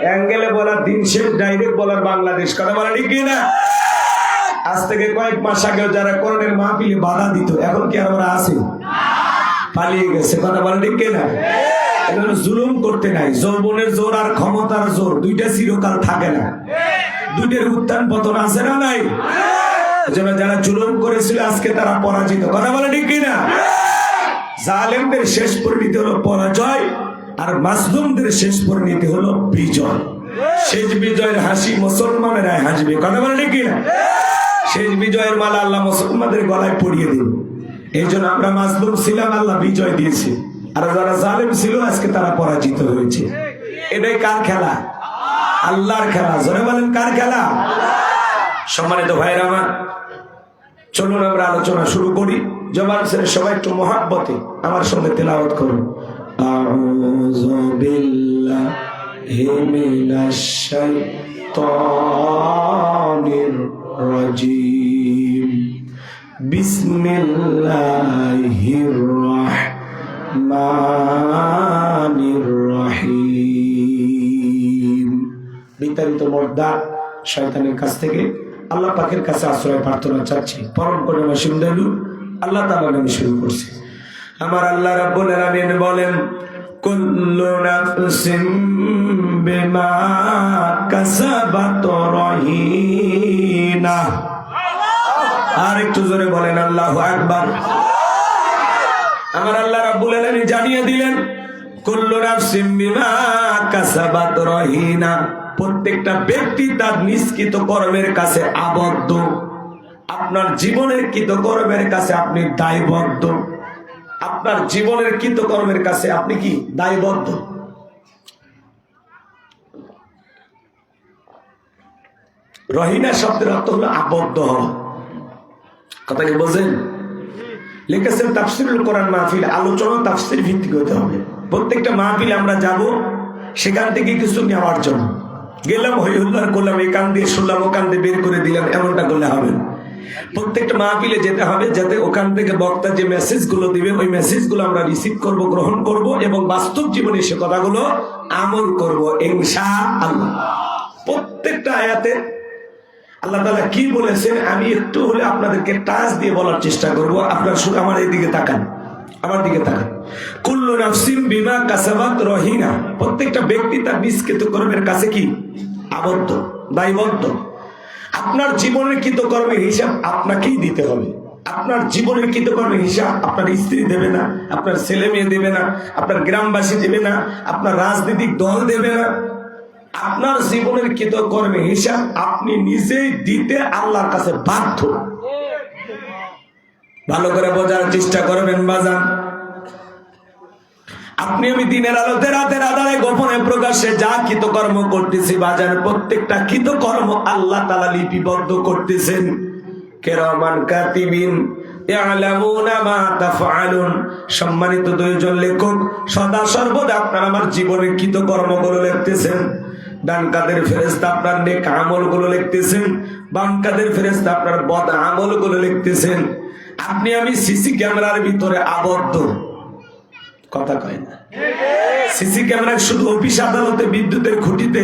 অ্যাঙ্গেলে বলার দিন শেষ, ডাইরেক্ট বলার বাংলাদেশ। কথা বলা ঠিক কিনা? আজ থেকে কয়েক মাস আগেও যারা কোরআনের মাহফিলে বাধা দিত, এখন কি আর ওরা আছে? পালিয়ে গেছে। কথা বলা ঠিক কিনা? জুলুম করতে নাই। যৌবনের জোর আর ক্ষমতার জোর দুইটা চিরকাল থাকে না, দুইটার উত্থান পতন আছে না নাই? যারা জুলুম করেছিল আজকে তারা পরাজিত। কথা বলা ঠিক কিনা? জালেমদের শেষ পরিণতি হলো পরাজয়, আর মাজলুমদের শেষ পরিণতি হলো বিজয়। শেষ বিজয়ের হাসি মুসলমানেরাই হাসবে। কথা বলা ঠিক কিনা? শেষ বিজয়ের মালা আল্লাহ মুসলমানদের গলায় পরিয়ে দিন। এই জন্য আমরা মাজলুম ছিলাম, আল্লাহ বিজয় দিয়েছে, আর যারা জালেম ছিল আজকে তারা পরাজিত হয়েছে। এটাই কার খেলা? আল্লাহর খেলা। জোরে বলেন কার খেলা? সম্মানিত ভাইরা আমার, চলুন আমরা আলোচনা শুরু করি। জবান ছেড়ে সবাই একটু মহাব্বতে আমার সঙ্গে তেলাওয়াত করুন। আউযু বিল্লাহি মিনাশ শাইতানির রাজিম। বিসমিল্লাহির রাহমানির রহিম। বিতাড়িত মর্দা শয়তানের কাছ থেকে আল্লাহ পাকের কাছে আশ্রয় প্রার্থনা চাচ্ছি। পরম করুণা সিন্ধু আল্লাহ তাআলা নামে শুরু করছি। আমার আল্লাহ রাব্বুল আলামিন বলেন, কুল্লু নাফসিন বিমা কাসাবাত রহিনা। আর একটু জোরে বলেন আল্লাহু আকবার। আমার আল্লাহ রাব্বুল আলামিন জানিয়ে দিলেন, কুল্লু নাফসিন বিমা কাসাবাত রহিনা। প্রত্যেকটা ব্যক্তি তার নিষ্কৃত কর্মের কাছে আবদ্ধ। আপনার জীবনের কৃতকর্মের কাছে আপনি দায়বদ্ধ। আপনার জীবনের কৃতকর্মের কাছে আপনি কি দায়বদ্ধ? রহিনা শব্দের অর্থ হলো আবদ্ধ হওয়া। কথা কি বোঝেন? লিখেছেন তাফসীরুল কোরআন মাহফিল, আলোচনা তাফসীর ভিত্তিক হতে হবে। প্রত্যেকটা মাহফিলে আমরা যাব, সেখান থেকে কিছু নেওয়ার জন্য গেলাম, হই হুল্লার করলাম, এই কান দিয়ে শুনলাম, ও কান দিয়ে বের করে দিলাম, এমনটা করলে হবে না। প্রত্যেকটা মাহফিলে যেতে হবে, যাতে ওখান থেকে বক্তা যে মেসেজগুলো দিবে ওই মেসেজগুলো আমরা রিসিভ করব, গ্রহণ করব, এবং বাস্তব জীবনে সে কথাগুলো আমল করব ইনশাআল্লাহ। প্রত্যেকটা আয়াতে আল্লাহ তাআলা কি বলেছেন আমি একটু হলে আপনাদেরকে টাচ দিয়ে বলার চেষ্টা করব। আপনারা শুধু আমার এইদিকে তাকান, আমার দিকে তাকান। কুল্লু নাফসিন বিমা কাসাবাত রহিনা। প্রত্যেকটা ব্যক্তি তার নিষ্কৃত কর্মের কাছে কি আবদ্ধ, দায়বদ্ধ। আপনার জীবনের কৃতকর্মের হিসাব আপনাকেই দিতে হবে। আপনার জীবনের কৃতকর্মের হিসাব আপনার স্ত্রী দেবে না, আপনার ছেলে মেয়ে দেবে না, আপনার গ্রামবাসী দেবে না, আপনার রাজনৈতিক দল দেবে না। আপনার জীবনের কৃতকর্মের হিসাব আপনি নিজেই দিতে আল্লাহর কাছে বাধ্য। ভালো করে বোঝার চেষ্টা করবেন বাজান। আপনি আমি দিনের আলোতে রাতের আধারে গোপনে প্রকাশ্যে যা কৃতকর্ম করতেছি বাজার, প্রত্যেকটা কৃতকর্ম আল্লাহ তাআলা লিপিবদ্ধ করতেছেন। কিরামান কাতিবিন ইয়ালামুনা মা তাফআলুন। সম্মানিত দুইজন লেখক সদা সর্বদা আপনার আমার জীবনের কৃতকর্মগুলো লিখতেছেন। ডান কাদের ফেরেশতা আপনার নেক আমলগুলো লিখতেছেন, বাম কাদের ফেরেশতা আপনার বদ আমলগুলো লিখতেছেন। আপনি আমি সিসি ক্যামেরার ভিতরে আবদ্ধ। কথা কয় না? সিসি ক্যামেরা শুধু অফিস আদালতে, বিদ্যুতের খুঁটিতে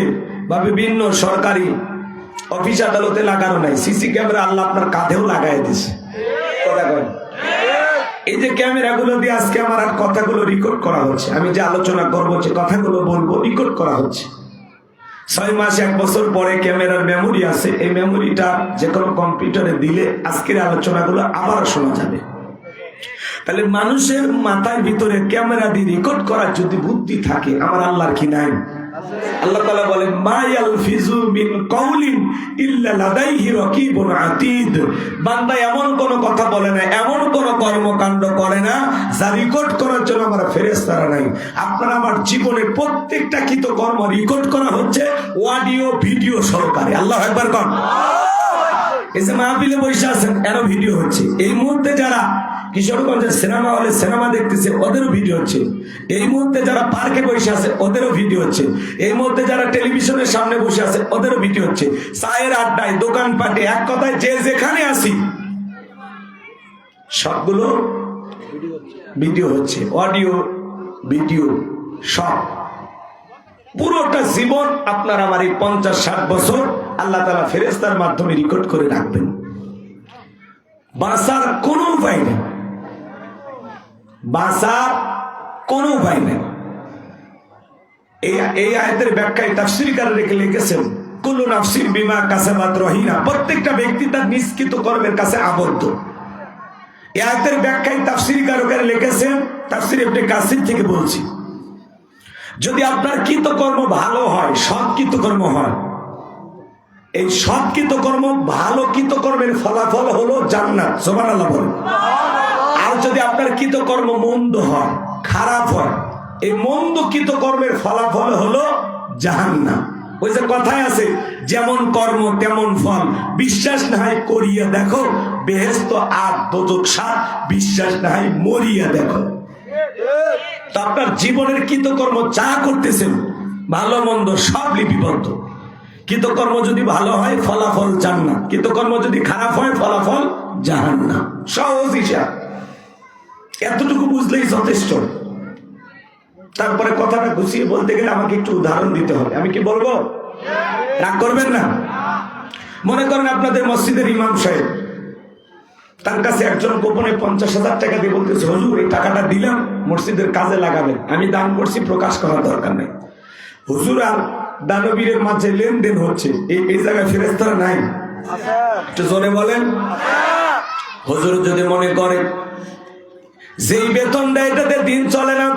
বা বিভিন্ন সরকারি অফিস আদালতে লাগানো নাই। সিসি ক্যামেরা আল্লাহ আপনার কাঁধেও লাগাই দিছে। কথা কয়? এই যে ক্যামেরাগুলো দিয়ে আজকে আমার আর কথাগুলো রেকর্ড করা হচ্ছে, আমি যে আলোচনা করবো, যে কথাগুলো বলবো, রেকর্ড করা হচ্ছে। 6 মাস 1 বছর পরে ক্যামেরার মেমোরি আছে, এই মেমোরিটা যে কোনো কম্পিউটারে দিলে আজকের আলোচনাগুলো আবার শোনা যাবে। তাহলে মানুষের মাথার ভিতরে ক্যামেরা দিয়ে রেকর্ড করার যদি বুদ্ধি থাকে, আমার আল্লাহর কি নাই? আল্লাহ তাআলা বলেন, মা ইয়ালফিজু মিন কাউলিন ইল্লা লাদাইহি রাকিবুন আতীদ। বান্দা এমন কোন কথা বলে না, এমন কোন কর্মকাণ্ড করে না যা রেকর্ড করার জন্য আমার ফেরেশতারা নাই। আপনার আমার জীবনের প্রত্যেকটা কৃতকর্ম রেকর্ড করা হচ্ছে অডিও ভিডিও সহকারে। আল্লাহু আকবার কোন। এই যে মাহফিলে বসে আছেন, এর ভিডিও হচ্ছে। এই মুহূর্তে যারা কিশোরগঞ্জের সিনেমা হলে সিনেমা দেখতেছে, ওদেরও ভিডিও হচ্ছে। এই মুহূর্তে যারা পার্কে বসে আছে, ওদেরও ভিডিও হচ্ছে। এই মুহূর্তে যারা টেলিভিশনের সামনে বসে আছে, ওদেরও ভিডিও হচ্ছে। চায়ের আড্ডায়, দোকানপাটে, এক কথায় যে যেখানে আসি সবগুলো ভিডিও হচ্ছে, অডিও ভিডিও সব। পুরোটা জীবন আপনার আমার এই 50-60 বছর আল্লাহ তাআলা ফেরেশতার মাধ্যমে রেকর্ড করে রাখবেন। বাঁচার কোনো উপায় নেই, বাঁচার কোনো উপায় নেই। এই আয়াতের ব্যাখ্যায় তাফসীরকার লিখেছেন কুল্লু নাফসিন বিমা কাসাবাত রহিনা, প্রত্যেকটা ব্যক্তি তার নিষ্কৃত কর্মের কাছে আবদ্ধ। এই আয়াতের ব্যাখ্যায় তাফসীরকাররা লিখেছেন, তাফসীর ইবনে কাসির থেকে বলছি, যদি আপনার কৃতকর্ম ভালো হয়, সৎ কৃতকর্ম হয়, এই সৎ কৃতকর্ম ভালো কৃতকর্মের ফলাফল হলো জান্নাত, সুবহানাল্লাহ বলেন। আর যদি আপনার কৃতকর্ম মন্দ হয়, খারাপ হয়, এই মন্দ কৃতকর্মের ফলাফল হলো জাহান্নাম। ওই যে কথায় আছে, যেমন কর্ম তেমন ফল, বিশ্বাস না হয় করিয়া দেখো, বেহেশত 8 দোজখ 7, বিশ্বাস না হয় মরিয়া দেখো। তা আপনার জীবনের কৃতকর্ম যা করতেছেন, ভালো মন্দ সব লিপিবদ্ধ। কৃতকর্ম যদি ভালো হয় ফলাফল জান্নাত, কৃতকর্ম যদি খারাপ হয় ফলাফল জাহান্নাম। সহজ হিসাব, এতটুকু বুঝলেই যথেষ্ট। তারপরে কথাটা গুছিয়ে বলতে গেলে আমাকে একটু উদাহরণ দিতে হবে। আমি কি বলবো? রাগ করবেন না। মনে করেন আপনাদের মসজিদের ইমাম সাহেব, তার কাছে একজন গোপনে 50,000 টাকা দিয়ে বলতেছে, হুজুর এই টাকাটা দিলাম মসজিদের কাজে লাগাবেন, আমি দান করছি, প্রকাশ করার দরকার নেই। হুজুর আর দানবীরের মাঝে লেনদেন হচ্ছে, এই জায়গায় ফেরেশতারা নাই? একটু জোরে বলেন। হুজুর যদি মনে করে যেই বেতনটা এটাতে দিন চলে না,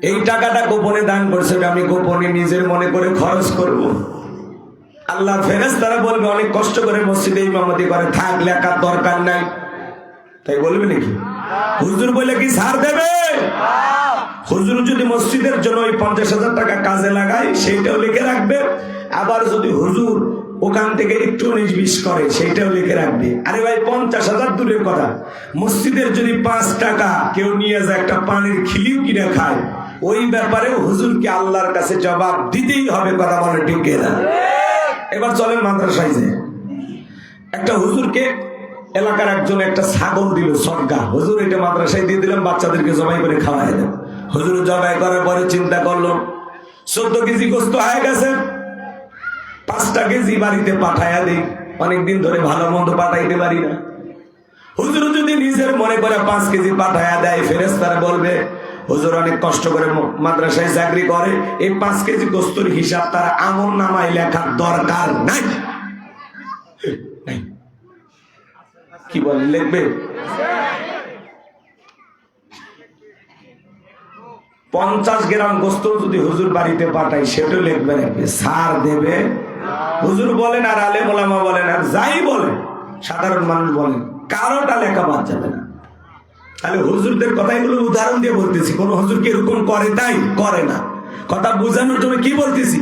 এই টাকাটা গোপনে দান করছে, আমি গোপনে নিজের মনে করে খরচ করব, আল্লাহ ফেরেশতারা বলবে অনেক কষ্ট করে মসজিদে ইমামতি করে, থাক লেখার দরকার নাই, তাই বলবে নাকি? হুজুর বলে কি ছাড় দেবে? হুজুর যদি মসজিদের জন্য ওই 50,000 টাকা কাজে লাগায়, সেইটাও লিখে রাখবে। আবার যদি হুজুর ওখান থেকে একটু 19-20 করে, সেইটাও লিখে রাখবে। আরে ভাই, 50,000 দূরের কথা, মসজিদের যদি 5 টাকা কেউ নিয়ে যায়, একটা পানির খিলিও কিনে খায়, ওই ব্যাপারে হুজুরকে আল্লাহর কাছে জবাব দিতেই হবে। কথা বলে ঠিক না? এবার চলেন মাদ্রাসায় যায়। একটা হুজুরকে এলাকার একজন একটা ছাগল দিল সদকা, হুজুর এটা মাদ্রাসায় দিয়ে দিলাম, বাচ্চাদেরকে জবাই করে খাওয়াই দেন। হুজুর জবাই করার পরে চিন্তা করলো 14 কেজি গোস্ত হয়ে গেছে, 5টা কেজি বাড়িতে পাঠাইয়া দিই, অনেকদিন ধরে ভালো মন্দ পাঠাইতে পারি না। হুজুর যদি নিজের মনে করে 5 কেজি পাঠাইয়া দেয়, ফেরেশতারা বলবে হুজুর অনেক কষ্ট করে মাদ্রাসায় চাকরি করে, এই 5 কেজি গোস্তর হিসাব তার আমলনামায় লেখার দরকার নাই। কি বলে লিখবে? 50 গ্রাম গোস্ত যদি হুজুর বাড়িতে পাঠাই, সেটাও লিখবে রাখবে, সার দেবে। হুজুর বলেন আর আলেম ওলামা বলেন আর যাই বলেন, সাধারণ মানুষ বলেন, কারোটা লেখা বাদ যাবে না। তাহলে হুজুরদের কথা এগুলো উদাহরণ দিয়ে বলতেছি, কোন হুজুর কি এরকম করে? তাই করে না। কথা বোঝানোর জন্য কি বলতেছি,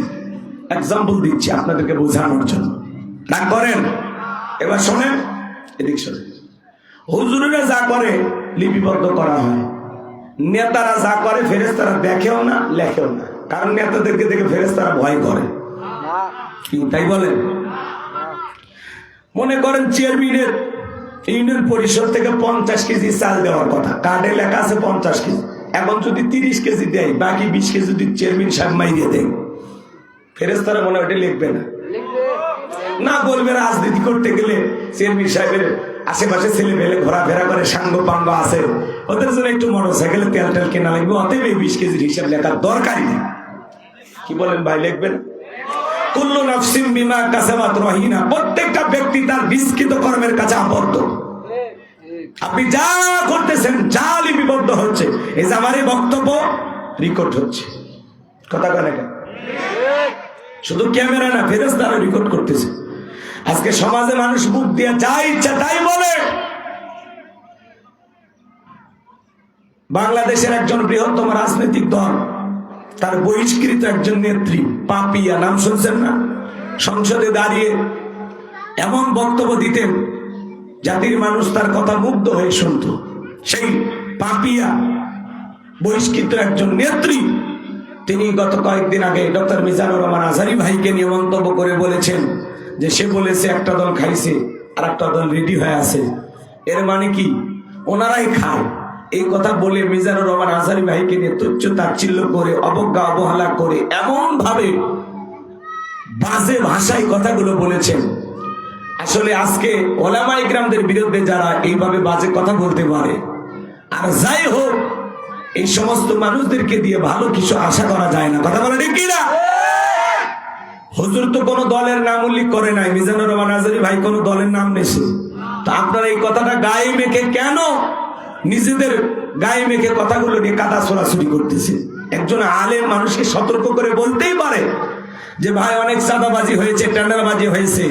এক্সাম্পল দিচ্ছি আপনাদেরকে বোঝানোর জন্য। না করেন? এবার শোনেন, এদিক শোনেন। হুজুরেরা যা করে লিপিবদ্ধ করা হয়, নেতারা যা করে ফেরেশতারা দেখেও না, লেখেও না। কারণ নেতাদেরকে দেখে ফেরেশতারা ভয় করে, তাই বলেন। মনে করেন চেয়ারম্যানের ইউনিয়ন পরিষদ থেকে 50 কেজি চাল দেওয়ার কথা, কার্ডে লেখা আছে 50 কেজি, এখন যদি 30 কেজি দেয়, বাকি 20 কেজি যদি চেয়ারম্যান সাহেব মাইরিয়ে দেয়, ফেরেশতারা মনে হয় ওটা লিখবে না। না বলবে রাজনীতি করতে গেলে চেয়ারম্যান সাহেবের আশেপাশে ছেলে মেলে ঘোরাফেরা করে, সাঙ্গ পাঙ্গ আছে, ওদের জন্য একটু মোটরসাইকেলে তেল টেল কেনা লাগবে, অতএব এই 20 কেজির হিসাব লেখার দরকারই নেই। কি বলেন ভাই, লিখবেন? কুল্লু নাফসিন বিমা কাসাবাত রহিনা, প্রত্যেকটা ব্যক্তি তার নিষ্কৃত কর্মের কাছে আবদ্ধ। আপনি যা করতেছেন, যা লিপিবদ্ধ হচ্ছে, এই যে আমার এই বক্তব্য রেকর্ড হচ্ছে। কথা বলে কেন? শুধু ক্যামেরা না, ফেরেশতারা রেকর্ড করতেছে। আজকে সমাজে মানুষ মুখ দিয়ে যা ইচ্ছা তাই বলে। বাংলাদেশের একজন বৃহত্তম রাজনৈতিক দল, তার বহিষ্কৃত একজন নেত্রী পাপিয়া, নাম শুনছেন না? সংসদে দাঁড়িয়ে এমন বক্তব্য দিতেন, জাতির মানুষ তার কথা মুগ্ধ হয়ে শুনত। সেই পাপিয়া বহিষ্কৃত একজন নেত্রী, তিনি গত কয়েকদিন আগে ডক্টর মিজানুর রহমান আজহারী ভাইকে নিয়ে মন্তব্য করে বলেছেন যে সে বলেছে একটা দল খাইছে আর একটা দল রেডি হয়ে আছে। এর মানে কি? ওনারাই খায়, এই কথা বলে মিজানুর রহমান আজহারী ভাইকে নিয়ে তুচ্ছ তাচ্ছিল্য করে, অবজ্ঞা অবহেলা করে, এমন ভাবে বাজে ভাষায় কথাগুলো বলেছেন। আসলে আজকে ওলামায়ে কিরামদের বিরুদ্ধে যারা এইভাবে বাজে কথা বলতে পারে, আর যাই হোক, এই সমস্ত মানুষদেরকে দিয়ে ভালো কিছু আশা করা যায় না। কথা বলে ঠিক কিনা? হুজুর তো কোনো দলের নাম উল্লেখ করে নাই, মিজানুর রহমান আজহারী ভাই কোনো দলের নাম নেছে। তো আপনারা এই কথাটা গায়ে মেখে কেন নিজেদের গায়ে মেখে কথাগুলো নিয়ে কাদা ছোড়াছুড়ি করতেছে? একজন আলেম মানুষকে সতর্ক করে বলতেই পারে যে ভাই অনেক চাঁদাবাজি হয়েছে, টেন্ডারবাজি হয়েছে,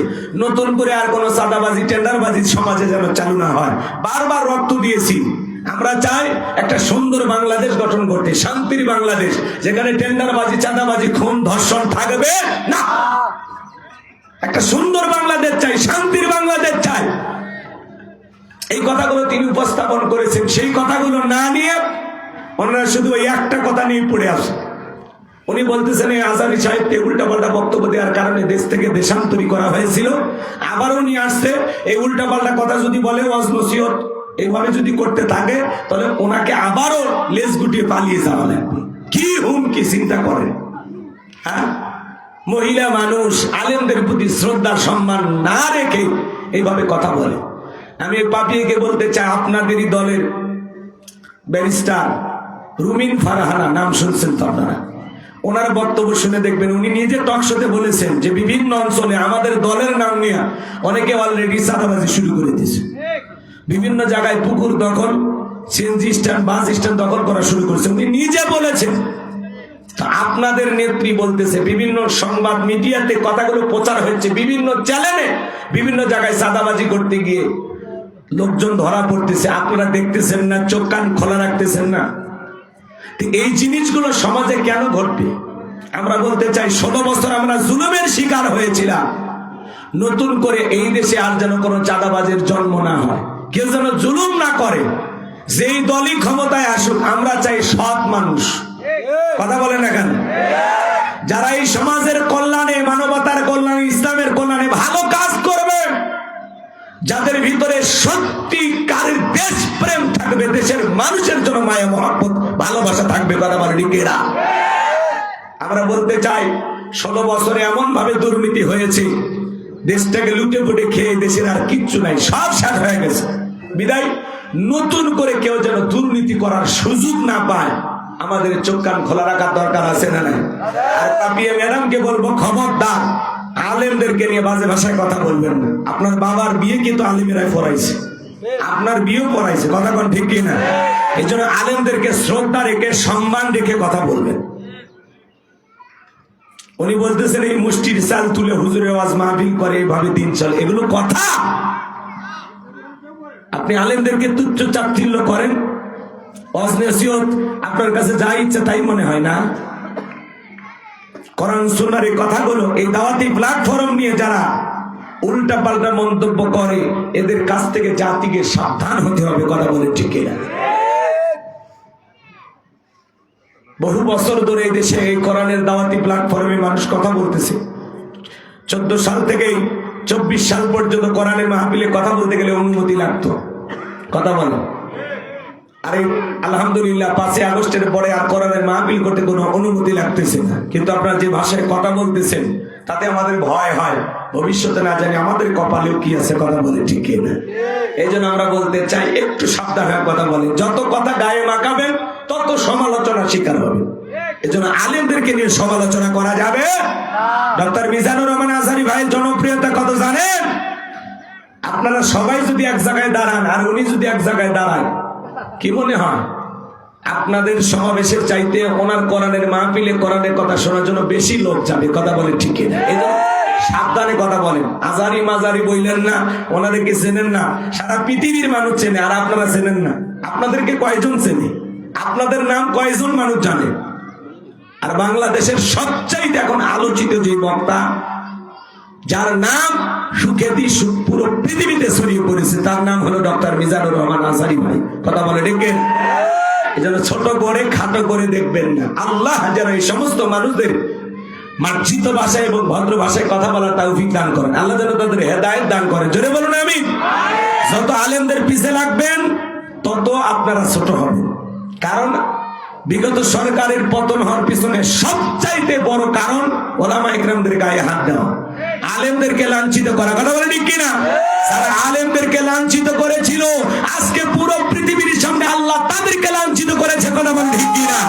নতুন করে আর কোনো চাঁদাবাজি টেন্ডারবাজি সমাজে যেন চালু না হয়। বারবার রক্ত দিয়েছি, আমরা চাই একটা সুন্দর বাংলাদেশ গঠন করতে, শান্তির বাংলাদেশ, যেখানে টেন্ডারবাজি, চাঁদাবাজি, খুন, ধর্ষণ থাকবে না। একটা সুন্দর বাংলাদেশ চাই, শান্তির বাংলাদেশ চাই। এই কথাগুলো তিনি উপস্থাপন করেছেন। সেই কথাগুলো না নিয়ে ওনারা শুধু ওই একটা কথা নিয়ে পড়ে আসে। উনি বলতেছেন এই আজহারী সাহেবকে উল্টাপাল্টা বক্তব্য দেওয়ার কারণে দেশ থেকে দেশান্তরী করা হয়েছিল। আবারও নিয়ে আসছে এই উল্টাপাল্টা কথা যদি বলে, ওয়াজ নসিহত এইভাবে যদি করতে থাকে, তাহলে ওনাকে আবারও লেজ গুটিয়ে পালিয়ে যাওয়া লাগবে। কি হুমকি চিন্তা করেন? হ্যাঁ, মহিলা মানুষ আলেমদের প্রতি শ্রদ্ধা সম্মান না রেখে এইভাবে কথা বলে। আমি পাপিয়েকে বলতে চাই, আপনাদেরই দলের ব্যারিস্টার রুমিন ফারহানা, নাম শুনছেন তো আপনারা? ওনার বক্তব্য শুনে দেখবেন, উনি নিজে টক শোতে বলেছেন যে বিভিন্ন অঞ্চলে আমাদের দলের নাম নিয়ে অনেকে অলরেডি চাঁদাবাজি শুরু করে দিয়েছে। বিভিন্ন জায়গায় পুকুর দখল, সিএনজি স্ট্যান্ড, বাস স্ট্যান্ড দখল করা শুরু করেছে, উনি নিজে বলেছেন। আপনাদের নেত্রী বলতেছে, বিভিন্ন সংবাদ মিডিয়াতে কথাগুলো প্রচার হচ্ছে, বিভিন্ন চ্যানেলে বিভিন্ন জায়গায় চাঁদাবাজি করতে গিয়ে লোকজন ধরা পড়তেছে। আপনারা দেখতেছেন না? চোখ কান খোলা রাখতেছেন না? এই জিনিসগুলো সমাজে কেন ঘটবে? আমরা বলতে চাই, 16 বছর আমরা জুলুমের শিকার হয়েছিলাম। নতুন করে এই দেশে আর যেন কোনো চাঁদাবাজের জন্ম না হয়, কেউ যেন জুলুম না করে। যেই দলই ক্ষমতায় আসুক, আমরা চাই সৎ মানুষ। কথা বলেন না কেন? যারা এই সমাজের কল্যাণে, মানবতার কল্যাণে, ইসলামের কল্যাণে ভালো কাজ করবে, যাদের ভিতরে সত্যিকারের দেশ প্রেম থাকবে, দেশের মানুষের জন্য মায়া মহব্বত ভালোবাসা থাকবে। কথা বলে ঠিকেরা? আমরা বলতে চাই, 16 বছরে এমন ভাবে দুর্নীতি হয়েছে, দেশটাকে লুটে পুটে খেয়ে দেশের আর কিচ্ছু নাই, সব শেষ হয়ে গেছে। বিদায় নতুন করে কেউ যেন দুর্নীতি করার সুযোগ না পায়, আমাদের চোখ কান খোলা রাখার দরকার আছে না নাই? আর পাপিয়া ম্যাডামকে বলবো, খবরদার আলেমদেরকে নিয়ে বাজে ভাষায় কথা বলবেন না। আপনার বাবার বিয়ে কিন্তু আলেমেরাই পড়াইছে, আপনার বিয়েও পড়াইছে। কথা কোন ঠিক কিনা? এই জন্য আলেমদেরকে শ্রদ্ধা রেখে, সম্মান রেখে কথা বলবেন। উনি বলতেছেন এই মুষ্টির চাল তুলে হুজুরের ওয়াজ মাহফিল করে, এইভাবে দিন চলে, এগুলো কথা? আপনি আলেমদেরকে তুচ্ছ চাচ্ছিল্য করেন, ওয়াজ নসিহত আপনার কাছে যা ইচ্ছা তাই মনে হয় না? কোরআন সুন্নাহর এই কথাগুলো, এই দাওয়াতি প্ল্যাটফর্ম নিয়ে যারা উল্টা পাল্টা মন্তব্য করে, এদের কাছ থেকে জাতিকে সাবধান হতে হবে। কথা বলে ঠিক কিনা? বহু বছর ধরে এই দেশে এই কোরআনের দাওয়াতি প্ল্যাটফর্মে মানুষ কথা বলতেছে। 14 সাল থেকে 24 সাল পর্যন্ত কোরআনের মাহফিলে কথা বলতে গেলে অনুমতি লাগতো। কথা বলো। আরে আলহামদুলিল্লাহ, 5 আগস্টের পরে আর কোরআনের মাহফিল করতে কোনো অনুমতি লাগতেছে না। কিন্তু আপনারা যে ভাষায় কথা বলতেছেন, তাতে আমাদের ভয় হয়, ভবিষ্যতে না জানি আমাদের কপালেও কি আছে। কথা বলে ঠিক কিনা? এই জন্য আমরা বলতে চাই, একটু সাবধান হয়ে কথা বলেন। যত কথা গায়ে মাখাবেন, তত সমালোচনার শিকার হবে। এই জন্য আলেমদেরকে নিয়ে সমালোচনা করা যাবে। ডক্টর মিজানুর রহমান আজহারী ভাইয়ের জনপ্রিয়তা কত জানেন? আপনারা সবাই যদি এক জায়গায় দাঁড়ান আর উনি যদি এক জায়গায় দাঁড়ায়, কি মনে হয়? আপনাদের সমাবেশের চাইতে ওনার কোরআনের মাহফিলে কোরআনের কথা শোনার জন্য বেশি লোক যাবে। কথা বলে ঠিক কিনা? এজন্য সাবধানে কথা বলেন। আজারি মাজারি বললেন না, ওনাদেরকে চেনেন না, সারা পৃথিবীর মানুষ চেনে, আর আপনারা চেনেন না। আপনাদেরকে কয়জন চেনে? আপনাদের নাম কয়জন মানুষ জানে? আর বাংলাদেশের সবচাইতে এখন আলোচিত যে বক্তা, যার নাম সুখ্যাতি পুরো পৃথিবীতে ছড়িয়ে পড়েছে, তার নাম হলো ডক্টর মিজানুর রহমান আজহারী ভাই। কথা বলে দেখেন? এই জন্য ছোট করে খাটো করে দেখবেন না। আল্লাহ যেন এই সমস্ত মানুষদের মার্জিত ভাষায় এবং ভদ্র ভাষায় কথা বলার তৌফিক দান করেন। আল্লাহ যেন তাদের হেদায়েত দান করেন। জোরে বলুন আমিন। যত আলেমদের পিছে লাগবেন, তত আপনারা ছোট হবেন। কারণ বিগত সরকারের পতন হওয়ার পিছনে সবচাইতে বড় কারণ ওলামা ইকরামদের গায়ে হাত দেওয়া, আলেমদেরকে লাঞ্ছিত করা। কথা বলে ঠিক কিনা? যারা আলেমদেরকে লাঞ্ছিত করেছিল, আজকে পুরো পৃথিবীর সামনে আল্লাহ তাদেরকে লাঞ্ছিত করেছে। কথা বলে ঠিক কিনা?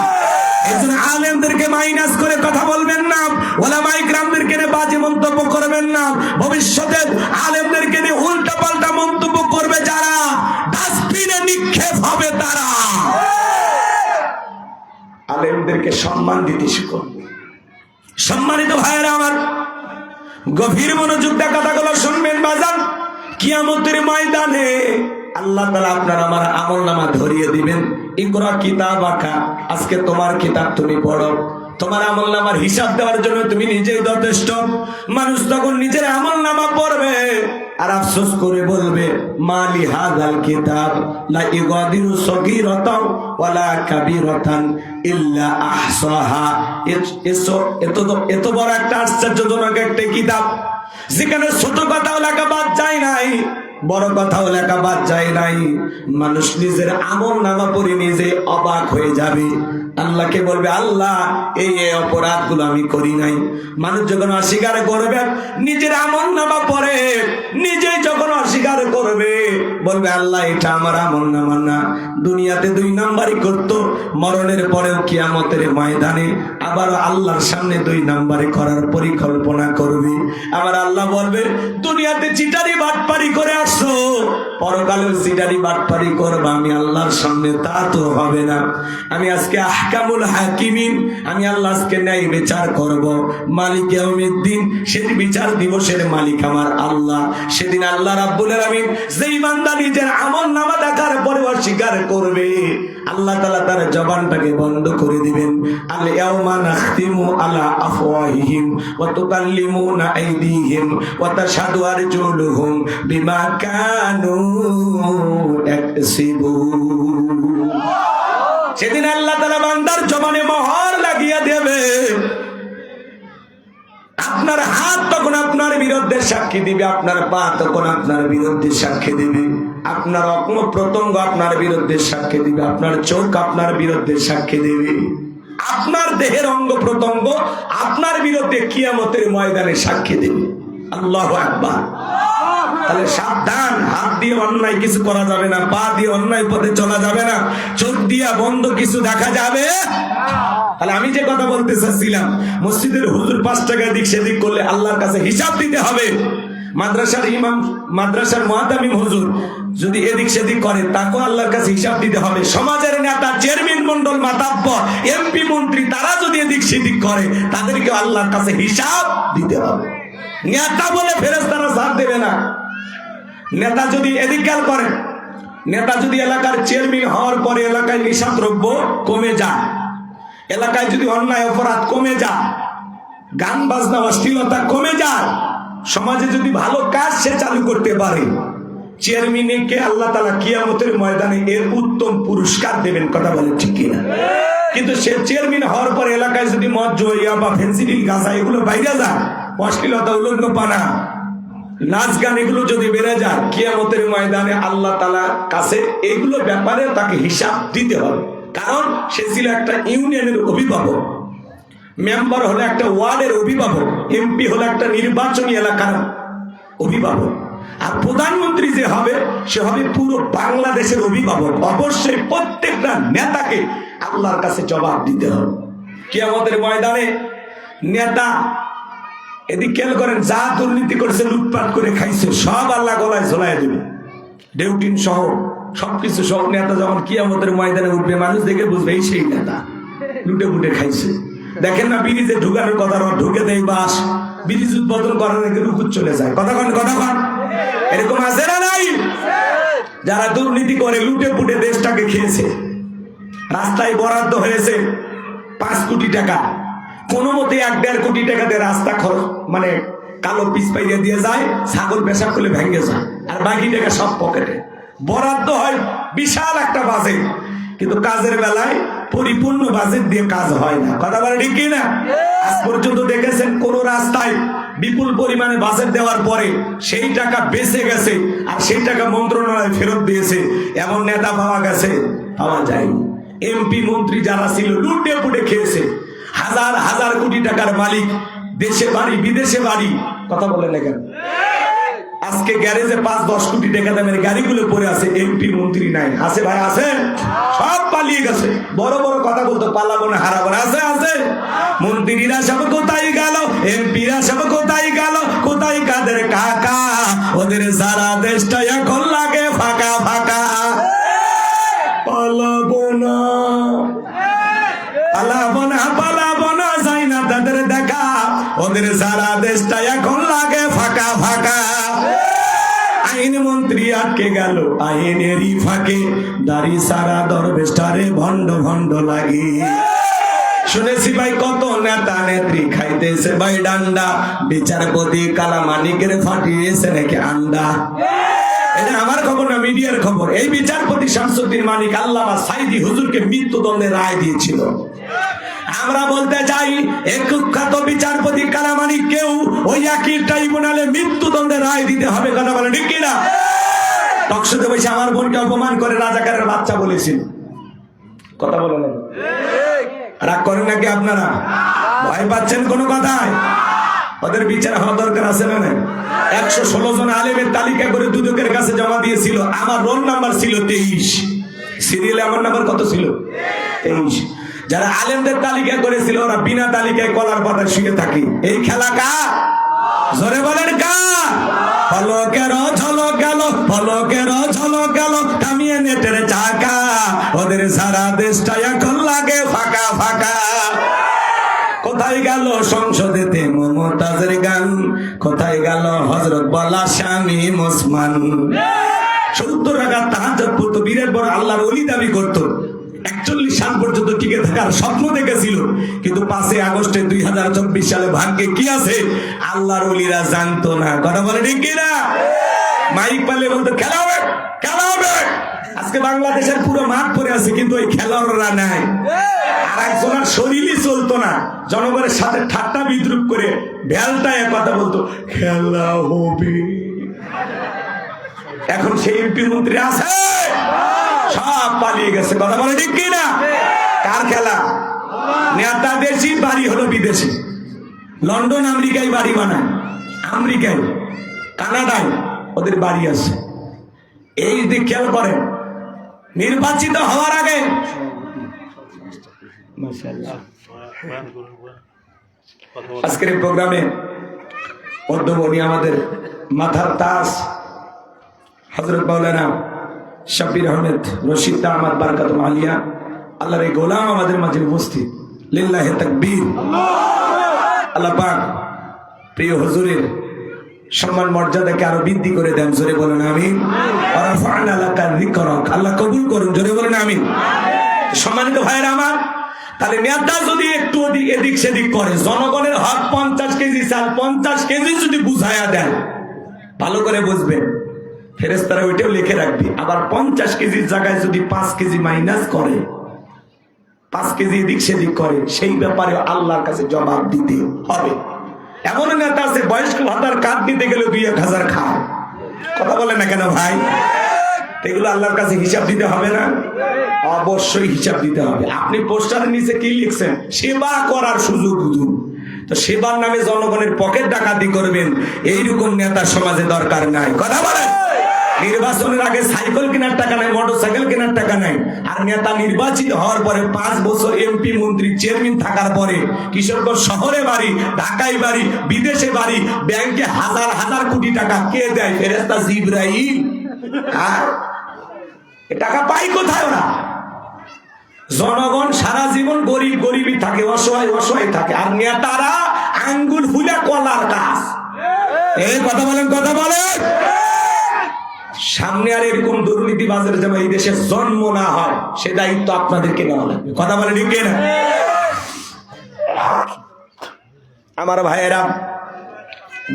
এজন্য আলেমদেরকে মাইনাস করে কথা বলবেন না, ওলামা ইকরামদেরকে নিয়ে বাজে মন্তব্য করবেন না। ভবিষ্যতে আলেমদেরকে নিয়ে উল্টা পাল্টা মন্তব্য করবে যারা, ডাস্টবিনে নিক্ষেপ হবে তারা। আলেমদেরকে সম্মান দিতে শিখুন। সম্মানিত ভাইয়েরা আমার, গভীর মনোযোগ দিয়ে কথাগুলো শুনবেন বাজান। কিয়ামতের ময়দানে আল্লাহ তাআলা আপনার আমার আমলনামা ধরিয়ে দিবেন। ইকরা কিতাবাকা, আজকে তোমার কিতাব তুমি পড়ো। তোমার আমলনামার হিসাব দেওয়ার জন্য তুমি নিজেই যথেষ্ট। মানুষ তখন নিজের আমলনামা পড়বে আর আফসোস করে বলবে, মালি হাযাল কিতাব লা ইগাদিরু সগীরাতাও ওয়ালা কাবীরাতান ইল্লা আহসাহা। এত বড় একটা আশ্চর্যজনক একটা কিতাব, যেখানে ছোট কথাও লেখা বাদ যায় নাই, বড় কথাও লেখা বাদ যায় নাই। মানুষ নিজের আমলনামা পড়ে নিজে অবাক হয়ে যাবে। আল্লাহকে বলবে, আল্লাহ এই অপরাধগুলো আমি করি নাই। মানুষ যখন অস্বীকার করবে, নিজের আমলনামা পড়ে নিজেই যখন অস্বীকার করবে, বলবে আল্লাহ এটা আমার আমলনামা না। দুনিয়াতে 2 নাম্বারই করতো, মরণের পরেও কিয়ামতের ময়দানে আবার আল্লাহর সামনে 2 নাম্বারে করার পরিকল্পনা করবে। আবার আল্লাহ বলবে, দুনিয়াতে চিটারি বাটপারি করে আসছো, পরকালেও চিটারি বাটপারি করবা আমি আল্লাহর সামনে, তা তো হবে না। আমি আজকে আহকামুল হাকিমিন, আমি আল্লাহ আজকে ন্যায় বিচার করব। মালিক ইয়াউমিদ্দিন, সেদিন বিচার দিবসের মালিক আমার আল্লাহ। সেদিন আল্লাহ রাব্বুল আলামিন যেই বান্দা নিজের আমলনামা দেখার পরে অস্বীকার করবে, আল্লাহ তাআলা তার জবানটাকে বন্ধ করে দিবেন। আল ইয়াউমা নাখতিমু আলা আফওয়াহিহিম ওয়া তুকাল্লিমুনা আইদিহিম ওয়া তাশহাদু আরজুলুহুম বিমা কানু ইয়াকসিবুন। সেদিন আল্লাহ তাআলা বান্দার জবানে মোহর লাগিয়ে দেবে। আপনার হাত তখন আপনার বিরুদ্ধে সাক্ষী দিবে, আপনার পা তখন আপনার বিরুদ্ধে সাক্ষী দিবে, আপনার অঙ্গ প্রত্যঙ্গ আপনার বিরুদ্ধে সাক্ষী দিবে, আপনার চোখ আপনার বিরুদ্ধে সাক্ষী দিবে, আপনার দেহের অঙ্গ প্রত্যঙ্গ আপনার বিরুদ্ধে কিয়ামতের ময়দানে সাক্ষী দিবে। আল্লাহু আকবার। তাহলে সাবধান, হাত দিয়ে অন্যায় কিছু করা যাবে না, পা দিয়ে অন্যায় পথে চলা যাবে না, চোখ দিয়ে বন্ধ কিছু দেখা যাবে। তাহলে আমি যে কথা বলতে চাচ্ছিলাম, মসজিদের হুজুর 5 টাকা দিক সেদিক করলে আল্লাহর কাছে হিসাব দিতে হবে। মাদ্রাসার ইমাম, মাদ্রাসার মুআদ্দিন হুজুর যদি এদিক সেদিক করে, তাকেও আল্লাহর কাছে হিসাব দিতে হবে। সমাজের নেতা, চেয়ারম্যান মন্ডল, মাতাব্বর, এমপি, মন্ত্রী, তারা যদি এদিক সেদিক করে, তাদেরকে আল্লাহর কাছে হিসাব দিতে হবে। নেতা বলে ফেরেশতারা সাথ দেবে না। নেতা যদি এদিক খেয়াল করে, নেতা যদি এলাকার চেয়ারম্যান হওয়ার পরে এলাকায় নিশাদ্রব্য কমে যায়, এলাকায় যদি অন্যায় অপরাধ কমে যায়, গান বাজনা অশ্লীলতা কমে যায়, সমাজে যদি ভালো কাজ সে চালু করতে পারে, চেয়ারম্যানকে আল্লাহ তাআলা কিয়ামতের ময়দানে এর উত্তম পুরস্কার দেবেন। কথা বলে ঠিক কিনা? কিন্তু সে চেয়ারম্যান হওয়ার পর এলাকায় যদি মদ, জুয়া বা ফেন্সিডিল, গাঁজা এগুলো বাইরে যায়, অশ্লীলতা, উলঙ্গ পানা, নাচ গান এগুলো যদি বেড়ে যায়, কিয়ামতের ময়দানে আল্লাহ তাআলার কাছে এগুলো ব্যাপারে তাকে হিসাব দিতে হবে। কারণ সে ছিল একটা ইউনিয়নের অভিভাবক, মেম্বার হলো একটা ওয়ার্ডের অভিভাবক, এমপি হলো একটা নির্বাচনী এলাকার অভিভাবক, আর প্রধানমন্ত্রী যে হবে সে হবে পুরো বাংলাদেশের অভিভাবক। অবশ্যই প্রত্যেকটা নেতাকে আল্লাহর কাছে জবাব দিতে হবে কিয়ামতের ময়দানে। নেতা এদিক খেয়াল করেন, যা দুর্নীতি করেছে, লুটপাট করে খাইছে, সব আল্লাহ গলায় ঝোলায় দেবে, ডেউটিন সহ সবকিছু সহ। নেতা যখন কিয়ামতের ময়দানে উঠবে, মানুষ দেখে বুঝবে এই সেই নেতা, লুটে ফুটে খাইছে। দেখেন না, ব্রিজে ঢুকানোর কথা, ঢুকে দেয় বাস, ব্রিজ উদ্বোধন করার আগে রুকুত চলে যায়। কথা কন, এরকম আছে না নাই? যারা দুর্নীতি করে, লুটে ফুটে দেশটাকে খেয়েছে। রাস্তায় বরাদ্দ হয়েছে 5 কোটি টাকা, কোন মতে 1-1.5 কোটি টাকা দিয়ে রাস্তা খরচ, মানে কালো পিস পাইয়ে দিয়ে যায়, ছাগল পেশাব করলে ভেঙে যায়, আর বাকি টাকা সব পকেটে। বরাদ্দ হয় বিশাল একটা বাজেট, কিন্তু কাজের বেলায় পরিপূর্ণ বাজেট দিয়ে কাজ হয় না। কথা বলে ঠিক কিনা? আজ পর্যন্ত দেখেছেন কোন রাস্তায় বিপুল পরিমাণে বাজেট দেওয়ার পরে সেই টাকা বেঁচে গেছে আর সেই টাকা মন্ত্রণালয় ফেরত দিয়েছে এমন নেতা পাওয়া গেছে? পাওয়া যায়নি। এমপি মন্ত্রী যারা ছিল লুটে পুটে খেয়েছে, হাজার হাজার কোটি টাকার মালিক, দেশে বাড়ি বিদেশে বাড়ি। কথা বলেন না কেন? আজকে গ্যারেজে 5-10 কোটি টাকা দামের গাড়িগুলো পড়ে আছে, এমপি মন্ত্রী নাই। আছে ভাই, আছে? সব পালিয়ে গেছে। বড় বড় কথা বলতো, পালাবো না হারাবো না। আছে আছে? মন্ত্রীরা সব কোথায় গেল? এমপিরা সব কোথায় গেল? কোথায় কাদের কাকা? ওদের সারা দেশটা এখন লাগে ফাঁকা ফাঁকা। পালাবো না পালাবো না পালাবো না, যাই না তাদের দেখা। ওদের সারা দেশটা এখন লাগে ফাঁকা ফাঁকা। আইন মন্ত্রী আটকে গেল আইনেরই ফাঁকে, দাড়ি সারা দরবেশটারে ভণ্ড ভণ্ড লাগে। শুনেছি ভাই কত নেতা নেত্রী খাইতেছে ভাই ডান্ডা, বিচারপতি কালামানিকের ফাটিয়েছে নাকি আন্ডা। এটা আমার খবর না, মিডিয়ার খবর। এই বিচারপতি শামসুদ্দিন মানিক আল্লামা সাইদি হুজুরকে মৃত্যুদণ্ডের রায় দিয়েছিল। আমরা বলতে চাই এক কুখ্যাত বিচারপতি কালামানিক কেউ ওই একই ট্রাইব্যুনালে মৃত্যুদণ্ডের রায় দিতে হবে। কথা বলে ঠিক কিনা? টকশোতে বসে আমার বোনকে অপমান করে রাজাকারের বাচ্চা বলেছিল। কথা বলে না? রাগ করেন নাকি আপনারা? ভয় পাচ্ছেন কোন কথায়? ওদের বিচার হওয়া দরকার আছে না? 116 জন আলেমের তালিকা করে দুদকের কাছে জমা দিয়েছিল। আমার রোল নাম্বার ছিল 23, সিরিয়ালে আমার নাম্বার কত ছিল? 23। যারা আলেমদের তালিকা করেছিল ওরা বিনা তালিকায় কলার পাতায় শুয়ে থাকে। এই খেলা কার? জোরে বলেন কার? ফলকের ঝলক গেল, ফলকের ঝলক গেল, থামিয়ে নেটের চাকা। ওদের সারা দেশটা এখন লাগে ফাঁকা ফাঁকা। কোথায় গেল সংসদেতে মমতাজের গান? কোথায় গেল হযরত বলা স্বামী মুসমান? 70 রাকাত তাহাজ্জুদ পড়তো, বীরের বড় আল্লাহর ওলি দাবি করতো। 41 সাল পর্যন্ত টিকে থাকার স্বপ্ন দেখেছিল, কিন্তু 5 আগস্টে 2024 সালে ভাগ্যে কি আছে আল্লাহর ওলিরা জানতো না। কথা বলে ঠিক কিনা? মাইক পালে বলতো খেলা হবে খেলা হবে। আজকে বাংলাদেশের পুরো মাঠ পড়ে আছে, কিন্তু ওই খেলোয়াড়রা নাই। আর একজনের শরীরই চলতো না, জনগণের সাথে ঠাট্টা বিদ্রুপ করে ভেলটায় কথা বলতো খেলা হবে। এখন সেই এমপি মন্ত্রী আছে, সব পালিয়ে গেছে। কথা বলে ঠিক কিনা? কার খেলা? নেতা দেশি, বাড়ি হলো বিদেশি। লন্ডন আমেরিকায় বাড়ি বানায়, আমেরিকায় কানাডায় ওদের বাড়ি আছে। এই দিক খেয়াল করেন, নির্বাচিত হওয়ার আগে আজকের প্রোগ্রামে পদ্মবনী আমাদের মাথার তাজ হযরত মাওলানা শাব্বির আহমেদ রশিদ আমার বারাকাতুল আলিয়া, আল্লাহর এই গোলাম আমাদের মাঝে উপস্থিত। লিল্লাহি তাকবীর। আল্লাহ পাক প্রিয় হুজুরের সম্মান মর্যাদাকে আরো বৃদ্ধি করে দেন। জোরে বলেন আমিন। ওয়া রাফা'না লাকা যিকরাক। আল্লাহ কবুল করুন। জোরে বলেন আমিন। সম্মানিত ভাইরা আমার, তাহলে নেতা যদি একটু এদিক সেদিক করে, জনগণের হক 50 কেজি চাল 50 কেজি যদি বুঝায়া দেন, ভালো করে বুঝবেন, ফেরেশতারা ওইটাও লিখে রাখবে। আবার 50 কেজির জায়গায় যদি 5 কেজি মাইনাস করে, 5 কেজি এদিক সেদিক করে, সেই ব্যাপারে আল্লাহর কাছে জবাব দিতে হবে। এমন নেতা আছে বয়স্ক ভাতার কাজ দিতে গেলে 2-1000 খায়। কথা বলে না কেন ভাই? এগুলো আল্লাহর কাছে হিসাব দিতে হবে না? অবশ্যই হিসাব দিতে হবে। আপনি পোস্টারের নিচে কি লিখছেন? সেবা করার সুযোগ বুঝুন। তো সেবার নামে জনগণের পকেট ডাকাতি করবেন, এইরকম নেতা সমাজে দরকার নাই। কথা বলেন? নির্বাচনের আগে সাইকেল কেনার টাকা নাই, মোটরসাইকেল কেনার টাকা নাই। আর নেতা নির্বাচিত হওয়ার পরে 5 বছর এমপি মন্ত্রী চেয়ারম্যান থাকার পরে কিশোরগঞ্জ শহরে বাড়ি, ঢাকায় বাড়ি, বিদেশে বাড়ি, ব্যাংকে হাজার হাজার কোটি টাকা কে দেয়? ফেরেশতা জিবরাইল। আর টাকা পাই কোথায় ওরা? জনগণ সারা জীবন গরিব গরিবই থাকে, অসহায় অসহায় থাকে। আর নেতারা আঙ্গুল ফুলে কলার গাছ। এই কথা বলেন, কথা বলেন। সামনে আর এরকম দুর্নীতিবাজের যেন এই দেশে জন্ম না হয়, সে দায়িত্ব আপনাদেরকে নেওয়া লাগবে। কথা বলেন ঠিক না? আমার ভাইয়েরা,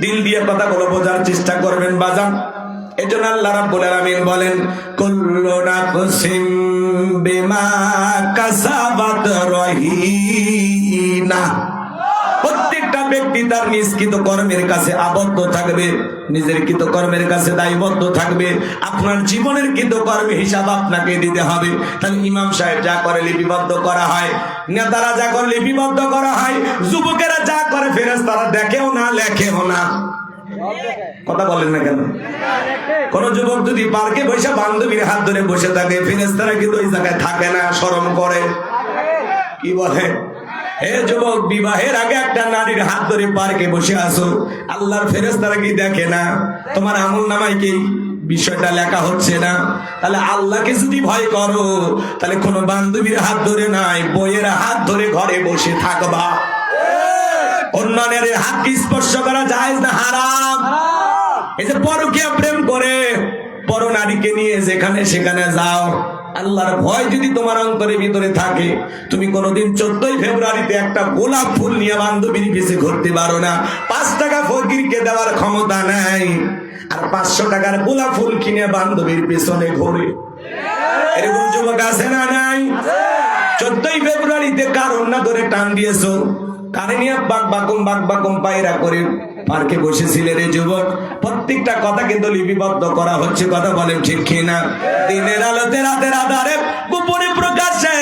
দিল দিয়ে কথাগুলো বোঝার চেষ্টা করবেন বাজান। এজন্য আল্লাহ রাব্বুল আলামিন বলেন, কুল্লু নাফসিম বিমা কাসাবাত রহিনা। প্রত্যেকটা ব্যক্তি তার নিজ কৃতকর্মের কাছে আবদ্ধ থাকবে, নিজের কৃতকর্মের কাছে দায়বদ্ধ থাকবে, আপনার জীবনের কৃতকর্মে হিসাব আপনাকে দিতে হবে। তাহলে ইমাম সাহেব যা করে লিপিবদ্ধ করা হয়, নেতারা যা করে লিপিবদ্ধ করা হয়, যুবকেরা যা করে ফেরেশতারা দেখেও না লেখেও না। কথা বলেন না কেন? কোন যুবক যদি পার্কে বসে বান্ধবীর হাত ধরে বসে থাকে, ফেরেশতারা কিন্তু ওই জায়গায় থাকে না, শরম করে। কি বলে? হে যুবক, বিবাহের আগে একটা নারীর হাত ধরে পার্কে বসে আসো, আল্লাহর ফেরেশতারা কি দেখে না? তোমার আমলনামায় কি বিষয়টা লেখা হচ্ছে না? তাহলে আল্লাহকে যদি ভয় করো, তাহলে কোনো বান্ধবীর হাত ধরে নাই, বইয়ের হাত ধরে ঘরে বসে থাকবা। অন্যের হাত কি স্পর্শ করা জায়েজ না হারাম? এই যে পরকীয়া প্রেম করে পর নারীকে নিয়ে যেখানে সেখানে যাও, আল্লাহর ভয় যদি তোমার অন্তরের ভিতরে থাকে, তুমি কোনোদিন 14 ফেব্রুয়ারিতে একটা গোলাপ ফুল নিয়ে বান্ধবীর পিছে ঘুরতে পারো না। 5 টাকা ফকিরকে দেওয়ার ক্ষমতা নাই, আর 500 টাকার গোলাপ ফুল কিনে বান্ধবীর পেছনে ঘোরে। এরকম যুবক আছে না নাই? 14 ফেব্রুয়ারিতে কারণ না ধরে টান দিয়েছো, কানে নিয়ে বাক বাকুম পায়রা করে পার্কে বসেছিলে রে যুবক। প্রত্যেকটা কথা কিন্তু লিপিবদ্ধ করা হচ্ছে, কথা বলেন ঠিক কিনা? দিনের আলোতে রাতের আধারে গোপনে প্রকাশ্যে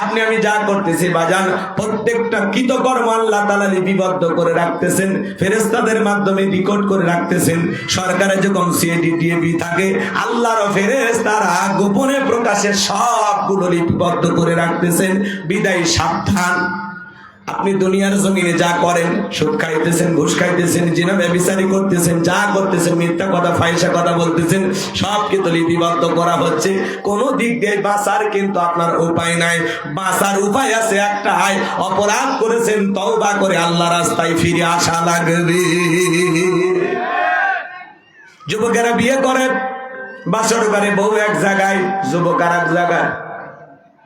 আপনি আমি যা করতেছি বাজান, প্রত্যেকটা কৃতকর্ম আল্লাহ তাআলা লিপিবদ্ধ করে রাখতেছেন, ফেরেশতাদের মাধ্যমে রেকর্ড করে রাখতেছেন। সরকারে যখন সিআইডি টিএবি থাকে, আল্লাহর ফেরেশতারা গোপনে প্রকাশ্যে সবগুলো লিপিবদ্ধ করে রাখতেছেন। বিদায় সাবধান, আপনি দুনিয়ার জমিনে যা করেন, সুদ খাইতেছেন, ঘুষ খাইতেছেন, জিনা ব্যভিচারী করতেছেন, যা করতেছেন, মিথ্যা কথা ফাহিশা কথা বলতেছেন, সব কিন্তু লিপিবদ্ধ করা হচ্ছে। কোন দিক দিয়ে বাঁচার কিন্তু আপনার উপায় নাই। বাঁচার উপায় আছে একটাই, অপরাধ করেছেন, তওবা করে আল্লাহ রাস্তায় ফিরে আসা লাগবে। যুবকেরা বিয়ে করে, বাসর ঘরে বউ এক জায়গায়, যুবক আর এক জায়গায়।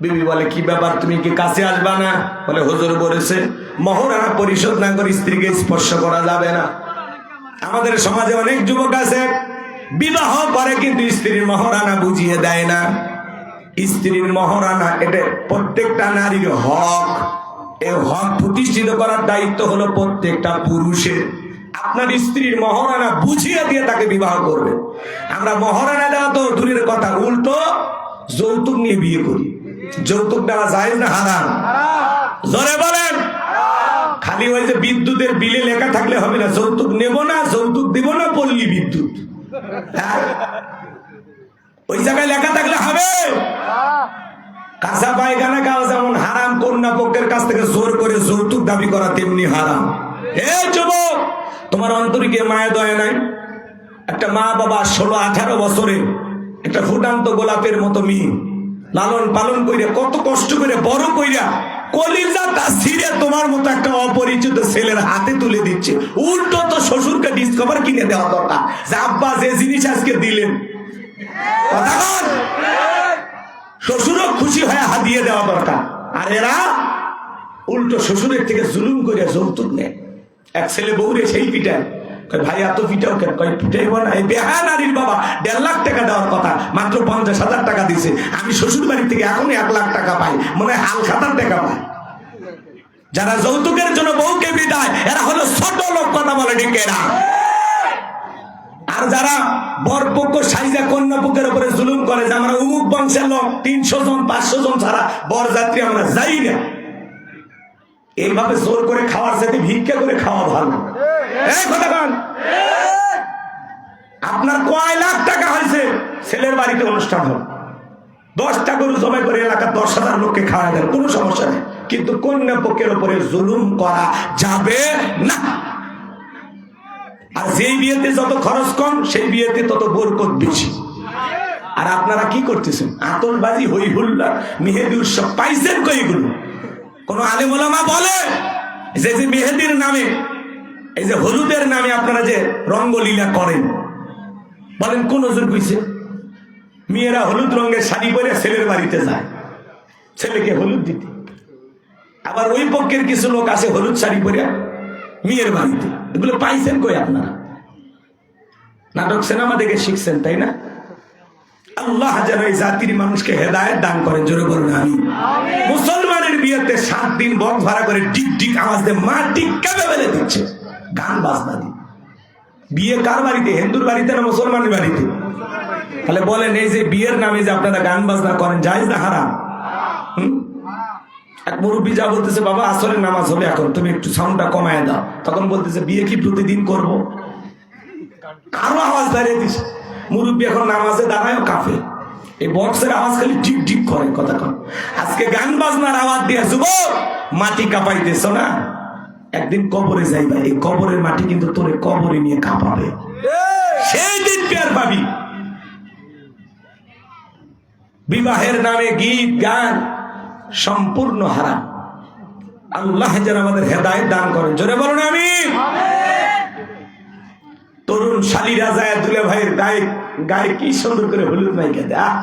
বিবি বলে, কি ব্যাপার, তুমি কি কাছে আসবা না? বলে, হুজুর বলেছে মহরানা পরিশোধ না করে স্ত্রীকে স্পর্শ করা যাবে না। আমাদের সমাজে অনেক যুবক আছে, বিবাহ করে কিন্তু স্ত্রীর মহরানা বুঝিয়ে দেয় না। স্ত্রীর মহরানা এটা প্রত্যেকটা নারীর হক। এই হক প্রতিষ্ঠিত করার দায়িত্ব হলো প্রত্যেকটা পুরুষের। আপনার স্ত্রীর মহরানা বুঝিয়ে দিয়ে তাকে বিবাহ করবে। আমরা মহরানা দেওয়া তো দূরের কথা, উল্টো যৌতুক নিয়ে বিয়ে করি। যৌতুক দেওয়া যায় না হারাম? জোরে বলেন। খালি ওই যে বিদ্যুতের বিলে লেখা থাকলে হবে না, যৌতুক নেব না, যৌতুক দিব না, পল্লী বিদ্যুৎ, ওই জায়গায় লেখা থাকলে হবে? কাঁচা পায়খানা খাওয়া যেমন হারাম, কন্যা পক্ষের কাছ থেকে জোর করে যৌতুক দাবি করা তেমনি হারাম। এ যুবক, তোমার অন্তরিকে মায়া দয়া নাই? একটা মা বাবা 16-18 বছরে একটা ফুটান্ত গোলাপের মতো মেয়ে লালন পালন কইরা, কত কষ্ট করে বড় কইরা, কলিজাটা ছিঁড়ে তোমার মতো একটা অপরিচিত ছেলের হাতে তুলে দিচ্ছে। উল্টো তো শ্বশুরকে ডিসকভার কিনে দেওয়া দরকার, যে আব্বা যে জিনিস আজকে দিলেন, শ্বশুরও খুশি হয়ে হাদিয়ে দেওয়া দরকার। আর এরা উল্টো শ্বশুরের থেকে জুলুম করে যৌতুক নেয়। এক ছেলে বউরে সেই পিটায়, ভাই এত পিটাও কেন? পিটাইব না, এই বেহায়া নারীর বাবা 1.5 লাখ টাকা দেওয়ার কথা, মাত্র 50,000 টাকা দিছে। আমি শ্বশুর বাড়ি থেকে এখনই 1 লাখ টাকা পাই, মনে হয় হাল খাতার টাকা পাই। যারা যৌতুকের জন্য বউকে বিদায়, এরা হলো ছোট লোক, কথা বলে ঠিক এরা। আর যারা বরপক্ষ সাইজা কন্যা পক্ষের উপরে জুলুম করে, যে আমরা অমুক বংশের লোক, 300 জন 500 জন ছাড়া বরযাত্রী আমরা যাই না, এইভাবে জোর করে খাওয়ার সাথে ভিক্ষা করে খাওয়া ভালো। আপনার কয় লাখ টাকা হয়েছে, ছেলের বাড়িতে অনুষ্ঠান হল, 10টা গরু জবাই করে এলাকার 10,000 লোককে খাওয়া দেন, কোনো সমস্যা নেই। কিন্তু কন্যা পক্ষের উপরে জুলুম করা যাবে না। আর যেই বিয়েতে যত খরচ কম, সেই বিয়েতে তত বরকত বেশি। আর আপনারা কি করতেছেন? আতশবাজি, হই হুল্লা, মেহেদি উৎসব পাইছেন কই? এগুলো কোন আলেম ওলামা বলে যে মেহেদির নামে, এই যে হলুদের নামে আপনারা যে রঙ্গলীলা করেন, বলেন কোন ওজন কইছে? মেয়েরা হলুদ রঙের শাড়ি পরে ছেলের বাড়িতে যায় ছেলেকে হলুদ দিতে, আবার ওই পক্ষের কিছু লোক আছে হলুদ শাড়ি পরে মেয়ের বাড়িতে। এগুলো পাইছেন কই আপনারা? নাটক সিনেমা দেখে শিখছেন, তাই না? আল্লাহ যেন এই জাতির মানুষকে হেদায়েত দান করেন, জোরে বলুন আমিন। মুসলমানের বোনের বিয়েতে 7 দিন বক্স ভাড়া করে টিক টিক আওয়াজ দিয়ে মাটি কেঁপে ফেলে দিচ্ছে গান বাজনা দিয়ে। বিয়ে কার বাড়িতে? হিন্দুর বাড়িতে না মুসলমানের বাড়িতে? তাহলে বলেন এই যে বিয়ের নামে যে আপনারা গান বাজনা করেন জায়েজ না হারাম? এক মুরব্বী যা বলতেছে, বাবা আসরের নামাজ হবে এখন, তুমি একটু সাউন্ডটা কমায় দাও। তখন বলতেছে বিয়ে কি প্রতিদিন করব? আরো আওয়াজ দাঁড়িয়ে দিস। মুরব্বী এখন নামাজে দাঁড়ায় কাফে, এই বক্সের আওয়াজ খালি টিক টিক করে কথা কন। আজকে গান বাজনার আওয়াজ দিয়ে যুবক মাটি কাঁপাইতেছ না, একদিন কবরে যাইবা, এই কবরের মাটি কিন্তু তোরে কবরে নিয়ে কাঁপাবে, সেই দিন পেয়ার পাবি। বিবাহের নামে গীত গান সম্পূর্ণ হারাম। আল্লাহ যেন আমাদের হেদায়েত দান করেন, জোরে বলুন আমিন। তরুণ শালীরা যায় দুলে ভাইয়ের গায়ে গায়ে কি সুন্দর করে হলুদ মাইকে দেয়,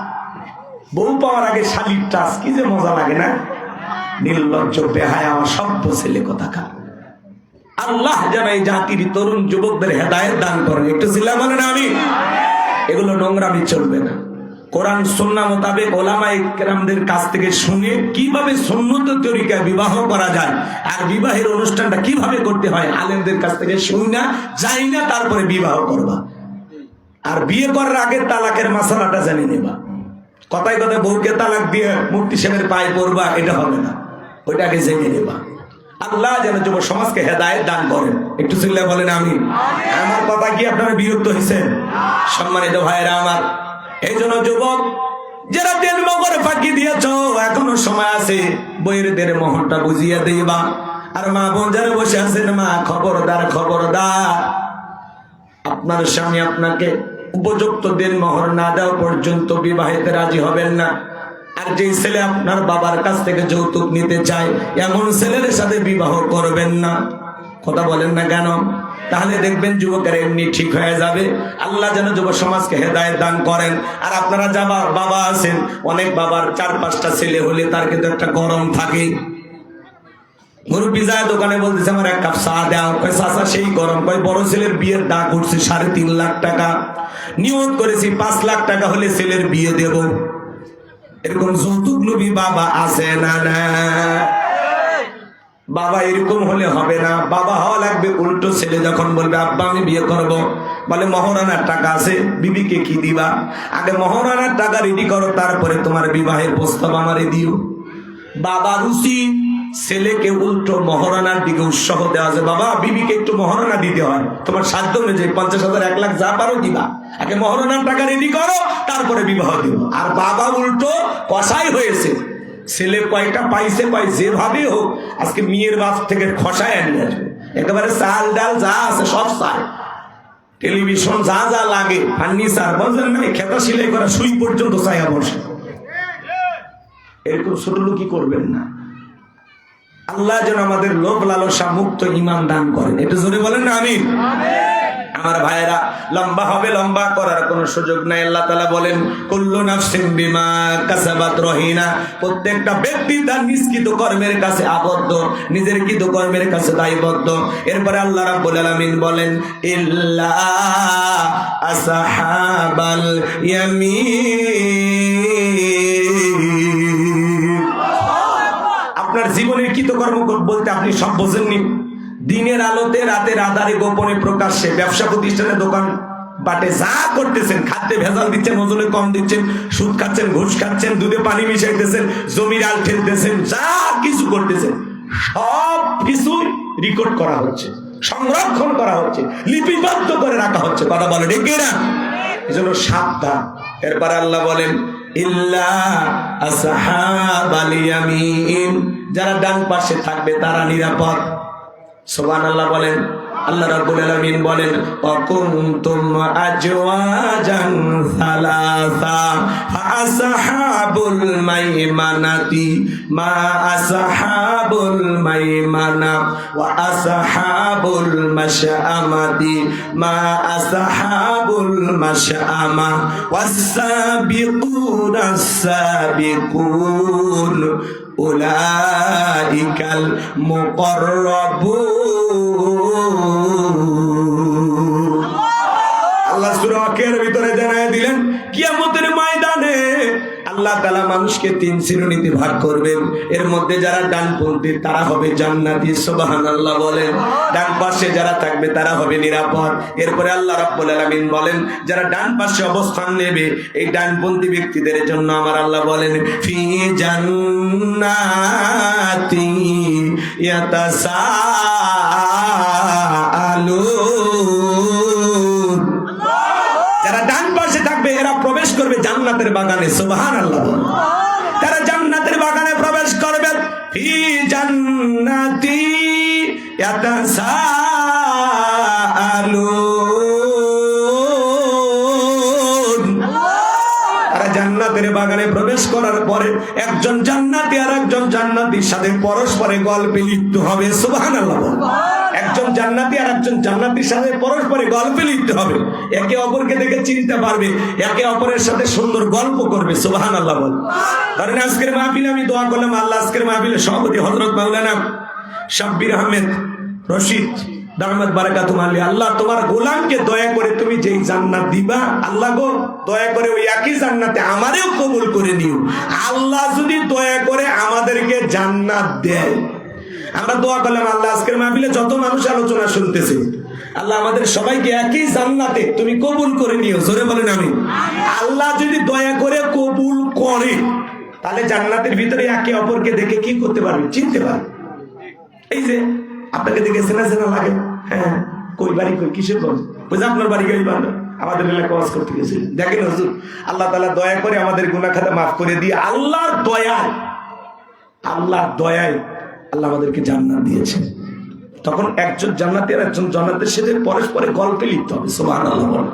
বউ পাওয়ার আগে শালীর টাচ কি যে মজা লাগে না। নির্লজ্জ বেহায়া সভ্য ছেলে কোথাকার। আল্লাহ যেন এই জাতির তরুণ যুবকদের হেদায়েত দান করেন, একটু জিল্লা বলেন আমিন। এগুলো নোংরামি চলবে না। কোরআন সুন্নাহ মোতাবেক ওলামায়ে কেরামদের কাছ থেকে শুনে কিভাবে সুন্নত তরিকায় বিবাহ করা যায় আর বিবাহের অনুষ্ঠানটা কিভাবে করতে হয় আলেমদের কাছ থেকে শুনি না যাই না, তারপরে বিবাহ করবা। আর বিয়ে করার আগে তালাকের মাসালাটা জানিয়ে নেবা। কথায় কথায় বউকে তালাক দিয়ে মুফতি সাহেবের পায়ে পড়বা, এটা হবে না, ওইটাকে জেনে নেবা। আল্লাহ যেন যুব সমাজকে হেদায়েত দান করেন, একটু চিল্লায় বলেন আমিন। আমার কথা কি আপনারা বিরক্ত হয়েছেন? সম্মানিত ভাইয়েরা আমার, এই জন্য যুবক যারা তেল মগর ফাঁকি দিয়েছ এখনো সময় আছে, বইয়ের দের মোহরটা বুঝিয়ে দিবা। আর মা বোন যারা বসে আছেন, মা খবরদার খবরদার, আপনার স্বামী আপনাকে উপযুক্ত দেন মোহর না দেওয়া পর্যন্ত বিবাহিতে রাজি হবেন না। আর যে ছেলে আপনার বাবার কাছ থেকে যৌতুক নিতে চায় এমন ছেলের সাথে বিবাহ করবেন না। কথা বলেন না কেন? তাহলে দেখবেন যুবকের এমনি ঠিক হয়ে যাবে। আল্লাহ যেন যুব সমাজকে হেদায়েত দান করেন। আর আপনারা যারা বাবা আছেন, অনেক বাবার 4-5টা ছেলে হলে তার কিন্তু একটা গরম থাকে। মুরব্বী যায় দোকানে বলতেছে আমার 1 কাপ চা দাও, কয় চাচা সেই গরম, কয় বড় ছেলের বিয়ের ডাক উঠছে 3.5 লাখ টাকা, নিয়ত করেছি 5 লাখ টাকা হলে ছেলের বিয়ে দেব। এরকম যৌতুক লোভী বাবা আছে না? না বাবা এরকম হলে হবে না। বাবা হওয়া লাগবে উল্টো। ছেলে যখন বলবে আব্বা আমি বিয়ে করব, বলে মহারানার টাকা আছে, বিবিকে কি দিবা? আগে মহারানার টাকা রেডি করো, তারপরে তোমার বিবাহের প্রস্তাব আমারে দিও। বাবার উচিত ছেলেকে উল্টো মহারানার দিকে উৎসাহ দেওয়া যায়। বাবা বিবিকে একটু মহারানা দিতে হয়, তোমার সাধ্য অনুযায়ী 50,000 1 লাখ যা পারো দিবা, আগে মহারানার টাকা রেডি করো, তারপরে বিবাহ দিব। আর বাবা উল্টো কসাই হয়েছে, ছেলে কয়টা পাইছে পাই যেভাবে হোক আজকে মেয়ের বাপ থেকে খসায় আনি আসবে, একেবারে চাল ডাল যা আছে সব চায়, টেলিভিশন যা যা লাগে, ফার্নিচার বলছেন না, খেতা সেলাই করা সুই পর্যন্ত চাইয়া বসে। এরকম ছোট লোকই করবেন না। আল্লাহ যেন আমাদের লোভ লালসা মুক্ত ঈমান দান করেন, এটা জোরে বলেন না আমিন। আমার ভাইয়েরা, লম্বা হবে, লম্বা করার কোনো সুযোগ নাই। আল্লাহ তাআলা বলেন কুল্লু নাফসিন বিমা কাসাবাত রহিনা, প্রত্যেকটা ব্যক্তি তার নিষ্কৃত কর্মের কাছে আবদ্ধ, নিজের কৃত কর্মের কাছে দায়বদ্ধ। এরপরে আল্লাহ রাব্বুল আলামিন বলেন ইল্লা আসহাবাল ইয়ামিন। আপনার জীবনের কৃতকর্ম বলতে আপনি সব বোঝেননি। দিনের আলোতে রাতের আধারে গোপনে প্রকাশ্যে ব্যবসা প্রতিষ্ঠানে দোকান বাটে যা করতেছেন, খাদ্যে ভেজাল দিচ্ছেন, ওজনে কম দিচ্ছেন, সুদ খাচ্ছেন, ঘুষ খাচ্ছেন, দুধে পানি মিশাইতেছেন, জমির আল ঠেলতেছেন, যা কিছু করতেছেন সব কিছু রেকর্ড করা হচ্ছে, সংরক্ষণ করা হচ্ছে, লিপিবদ্ধ করে রাখা হচ্ছে। কথা বলে ঠিক না? এজন্য সাবধান। এরপরে আল্লাহ বলেন ইল্লা আসহাবাল ইয়ামিন, যারা ডান পাশে থাকবে তারা নিরাপদ। সুবহানাল্লাহ বলেন। আল্লাহ রাব্বুল আলামিন বলেন ওয়া কুনতুম আজওয়াজান সালাসা ফাআসহাবুল মাইমানাতি মা আসহাবুল মাইমানা ওয়া আসহাবুল মাশআমাতি মা আসহাবুল মাশআমা ওয়াস-সাবিকুনাস সাবিকুন উলাইকাল মুকাররাবুন। আল্লাহ সূরা আকিয়ার ভিতরে জানায় দিলেন কিয়ামতের ময়দানে আল্লাহ তাআলা মানুষকে মানুষকে 3 শ্রেণীতে ভাগ করবেন। এর মধ্যে যারা ডানপন্থী তারা হবে জান্নাতি, সুবহানাল্লাহ বলেন। ডান পাশে যারা থাকবে তারা হবে নিরাপদ। এরপরে আল্লাহ রাব্বুল আলামিন বলেন যারা ডান পাশে অবস্থান নেবে এই ডানপন্থী ব্যক্তিদের জন্য আমার আল্লাহ বলেন ফি জান্নাতি ইয়াতাসাআলুন। যারা ডান পাশে থাকবে এরা প্রবেশ করবে জান্নাতের বাগানে, সুবহানাল্লাহ। তারা জান্নাতের বাগানে প্রবেশ করবে ফি জান্নাতি ইয়াতাসাআলুন। তারা জান্নাতের বাগানে প্রবেশ করার পরে একজন জান্নাতি আর একজন জান্নাতীর সাথে পরস্পরে গল্পে লিপ্ত হবে, সুবহানাল্লাহ। একজন জান্নাতি আর একজন জান্নাতীর সাথে পরস্পরে গল্পে লিপ্ত হবে, একে অপরকে দেখে চিনতে পারবে, একে অপরের সাথে সুন্দর গল্প করবে, সুবহানাল্লাহ বল। কারণ আজকের মাহফিলে আমি দোয়া করলাম আল্লাহ আজকের মাহফিলে সভাপতি হযরত মাওলানা শাব্বির আহমেদ রশিদ দামাত বারাকাতুহু আলাইহি, আল্লাহ তোমার গোলামকে দয়া করে তুমি যেই জান্নাত দিবা আল্লাহ গো দয়া করে ওই একই জান্নাতে আমারেও কবুল করে নিও। আল্লাহ যদি দয়া করে আমাদেরকে জান্নাত দেয়, আমরা দোয়া করলাম আল্লাহ আজকের মাহফিলে যত মানুষ আলোচনা শুনতেছে আল্লাহ আমাদের সবাইকে একই জান্নাতে তুমি কবুল করে নিও, জোরে বলেন আমিন। আল্লাহ যদি দয়া করে কবুল করে তাহলে জান্নাতের ভিতরে একে অপরকে দেখে কি করতে পারবে, চিনতে পারবে। এই যে আপনাকে দেখে চেনা চেনা লাগে, হ্যাঁ কই বাড়ি কই কিসের গঞ্জ, ওই যে আপনার বাড়ি গেলি বান্ধব আমাদের এলাকা ওয়াজ করতে গেছিল। দেখেন হুজুর আল্লাহ তাআলা দয়া করে আমাদের গুনাহ খাতা মাফ করে দিয়ে আল্লাহর দয়ায় আল্লাহ আমাদেরকে জান্নাত দিয়েছে। তখন একজন জান্নাতি আর একজন জান্নাতের সাথে পরস্পরে গল্পে লিপ্ত হবে, সুবহানাল্লাহ বলেন।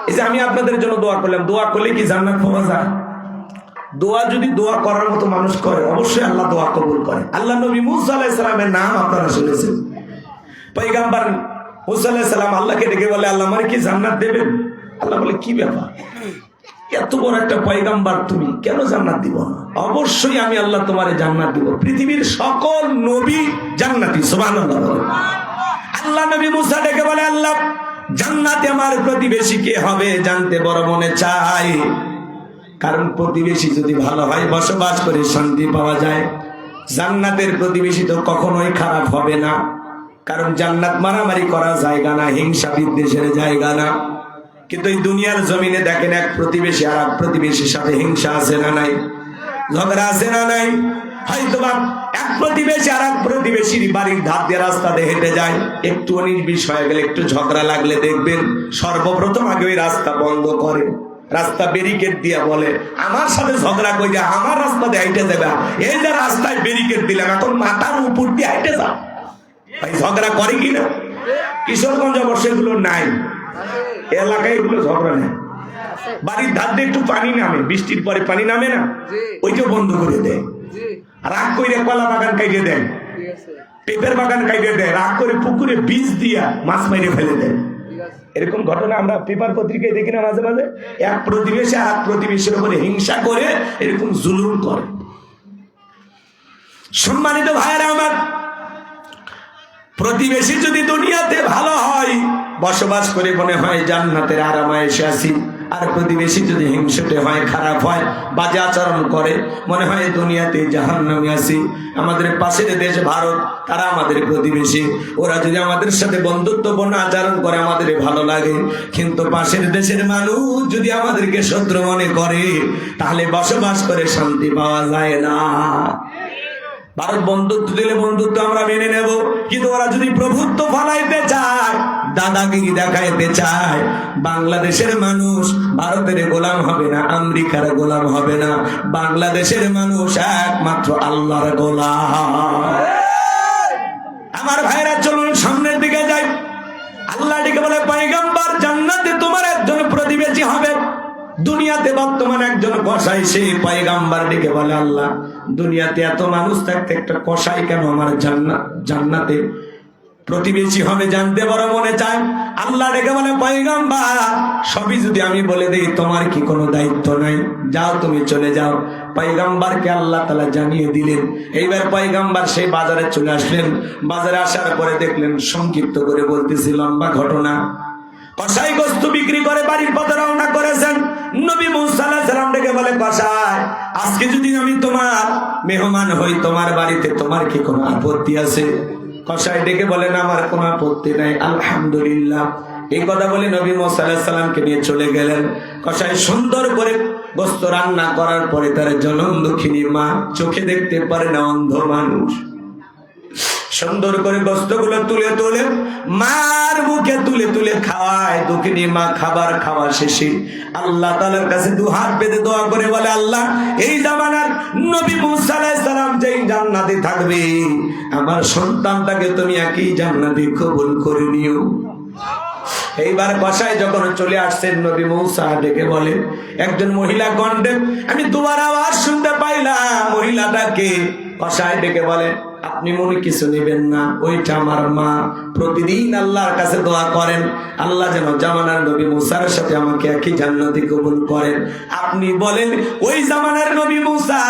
এই যে আমি আপনাদের জন্য দোয়া করলাম, দোয়া করলে কি জান্নাত পাওয়া যায়? দোয়া যদি দোয়া করার মতো মানুষ করে অবশ্যই আল্লাহ দোয়া কবুল করে। আল্লাহ নবী মুসা আলাইহিস সালামের নাম আপনারা শুনেছেন। পয়গম্বর মুসা আলাইহিস সালাম আল্লাহকে ডেকে বলে আল্লাহ আমারে কি জান্নাত দেবেন? আল্লাহ বলে কি ব্যাপার, এত বড় একটা পয়গম্বর তুমি কেন জান্নাত দিব না? অবশ্যই আমি আল্লাহ তোমারে জান্নাত দিব। পৃথিবীর সকল নবী জান্নাতি, সুবহানাল্লাহ। আল্লাহ নবী মুসা ডেকে বলে আল্লাহ জান্নাতে আমার প্রতিবেশী কে হবে জানতে বড় মনে চাই। কারণ প্রতিবেশী যদি ভালো হয় বসবাস করে শান্তি পাওয়া যায়। জান্নাতের প্রতিবেশী তো কখনোই খারাপ হবে না, কারণ জান্নাত মারামারি করার জায়গা না, হিংসা বিদ্বেষের জায়গা না। কিন্তু এই দুনিয়ার জমিনে দেখেন এক প্রতিবেশী আর এক প্রতিবেশীর সাথে হিংসা আছে না নাই, ঝগড়া আছে না নাই। হয়তোবা এক প্রতিবেশী আর এক প্রতিবেশীর বাড়ির ধার দিয়ে রাস্তা দিয়ে হেঁটে যায়, একটু 19-20 হয়ে গেলে একটু ঝগড়া লাগলে দেখবেন সর্বপ্রথম আগে ওই রাস্তা বন্ধ করে, রাস্তা ব্যারিকেড দিয়া বলে আমার সাথে ঝগড়া করে আমার রাস্তা দিয়ে হাইটে যাবে, এই যে রাস্তায় ব্যারিকেড দিলাম এখন মাথার উপর দিয়ে হাইটে যা। ভাই ঝগড়া করে কিনা? কিশোরগঞ্জ অবশ্য এগুলো নাই, এলাকায় এগুলো ঝগড়া নেই। বাড়ির ধার দিয়ে একটু পানি নামে, বৃষ্টির পরে পানি নামে না, ওইটাও বন্ধ করে দেয়। রাগ করে কলা বাগান কাইটে দেয়, পেঁপের বাগান কাইটে দেয়, রাগ করে পুকুরে বীজ দিয়া মাছ মাইরে ফেলে দেয়। এরকম ঘটনা আমরা পেপার পত্রিকায় দেখি না মাঝে মাঝে। এক প্রতিবেশী আর এক প্রতিবেশীর উপরে হিংসা করে এরকম জুলুম করে। সম্মানিত ভাইয়েরা আমার, প্রতিবেশী যদি দুনিয়াতে ভালো হয় বসবাস করে মনে হয় জান্নাতের আরামে এসে আসি, আর প্রতিবেশী যদি হিংসুটে হয় খারাপ হয় বাজে আচরণ করে মনে হয় দুনিয়াতে জাহান্নামে আসি। আমাদের পাশের দেশ ভারত, তারা আমাদের প্রতিবেশী, ওরা যদি আমাদের সাথে বন্ধুত্বপূর্ণ আচরণ করে আমাদের ভালো লাগে, কিন্তু পাশের দেশের মানুষ যদি আমাদেরকে শত্রু মনে করে তাহলে বসবাস করে শান্তি পাওয়া যায় না। ভারত বন্ধুত্ব দিলে বন্ধুত্ব আমরা মেনে নেব, কিন্তু ওরা যদি প্রভুত্ব ফলাইতে চায়, দাদাগিরি দেখাইতে চায়, বাংলাদেশের মানুষ ভারতের গোলাম হবে না, আমেরিকার গোলাম হবে না, বাংলাদেশের মানুষ একমাত্র আল্লাহর গোলাম। আমার ভাইরা চলুন সামনের দিকে যাই। আল্লাহ ডেকে বলে পয়গম্বর জান্নাতে তোমার একজন প্রতিবেশী হবে। দুনিয়াতে বর্তমানে একজন কসাই, সে পয়গম্বর ডেকে বলে আল্লাহ দুনিয়াতে এত মানুষ থাকতে একটা কসাই কেন আমার জান্নাতে প্রতিবেশী হবে জানতে বড় মনে চায়। আল্লাহ ডেকে বলে পয়গম্বর সবই যদি আমি বলে দেই তোমার কি কোনো দায়িত্ব নাই, যাও তুমি চলে যাও। পয়গম্বরকে আল্লাহ তাআলা জানিয়ে দিলেন। এইবার পয়গম্বর সেই বাজারে চলে আসলেন। বাজারে আসার পরে দেখলেন, সংক্ষিপ্ত করে বলতেছি লম্বা ঘটনা, কসাই গোস্ত বিক্রি করে বাড়ির পথে রওনা করেছেন। নবী মুসা আলাইহিস সালাম ডেকে বলে, কসাই, আজকে যদি আমি তোমার মেহমান হই তোমার বাড়িতে, তোমার কি কোনো আপত্তি আছে? কসাই ডেকে বলেন, আমার কোনো আপত্তি নাই, আলহামদুলিল্লাহ। এই কথা বলে নবী মুসা আলাইহিস সালামকে নিয়ে চলে গেলেন। কসাই সুন্দর করে গোস্ত রান্না করার পরে তার জনম দুঃখিনী মা, চোখে দেখতে পারে না, অন্ধ মানুষ, সুন্দর করে গোস্তগুলো তুলে তুলে মার মুখে তুলে তুলে খাওয়ায়। দুঃখিনী মা খাবার খাওয়া শেষে আল্লাহ তাআলার কাছে দুহাত বেঁধে দোয়া করে বলে, আল্লাহ, এই জামানার নবী মুসা আলাইহিস সালাম যেই জান্নাতে থাকবে, আমার সন্তানটাকে তুমি একই জান্নাতে কবুল করে নিও। এইবার কসাই যখন চলে আসছেন, নবী মুসা ডেকে বলে, একজন মহিলা কণ্ঠে আমি তোমার আওয়াজ শুনতে পাইলাম, মহিলাটাকে? কসাই ডেকে বলে, আপনি মনে কিছু নেবেন না, ওইটা আমার মা। প্রতিদিন আল্লাহর কাছে দোয়া করেন, আল্লাহ যেন জামানার নবী মুসার সাথে আমাকে একই জান্নাতে কবুল করেন। আপনি বলেন, ওই জামানার নবী মুসা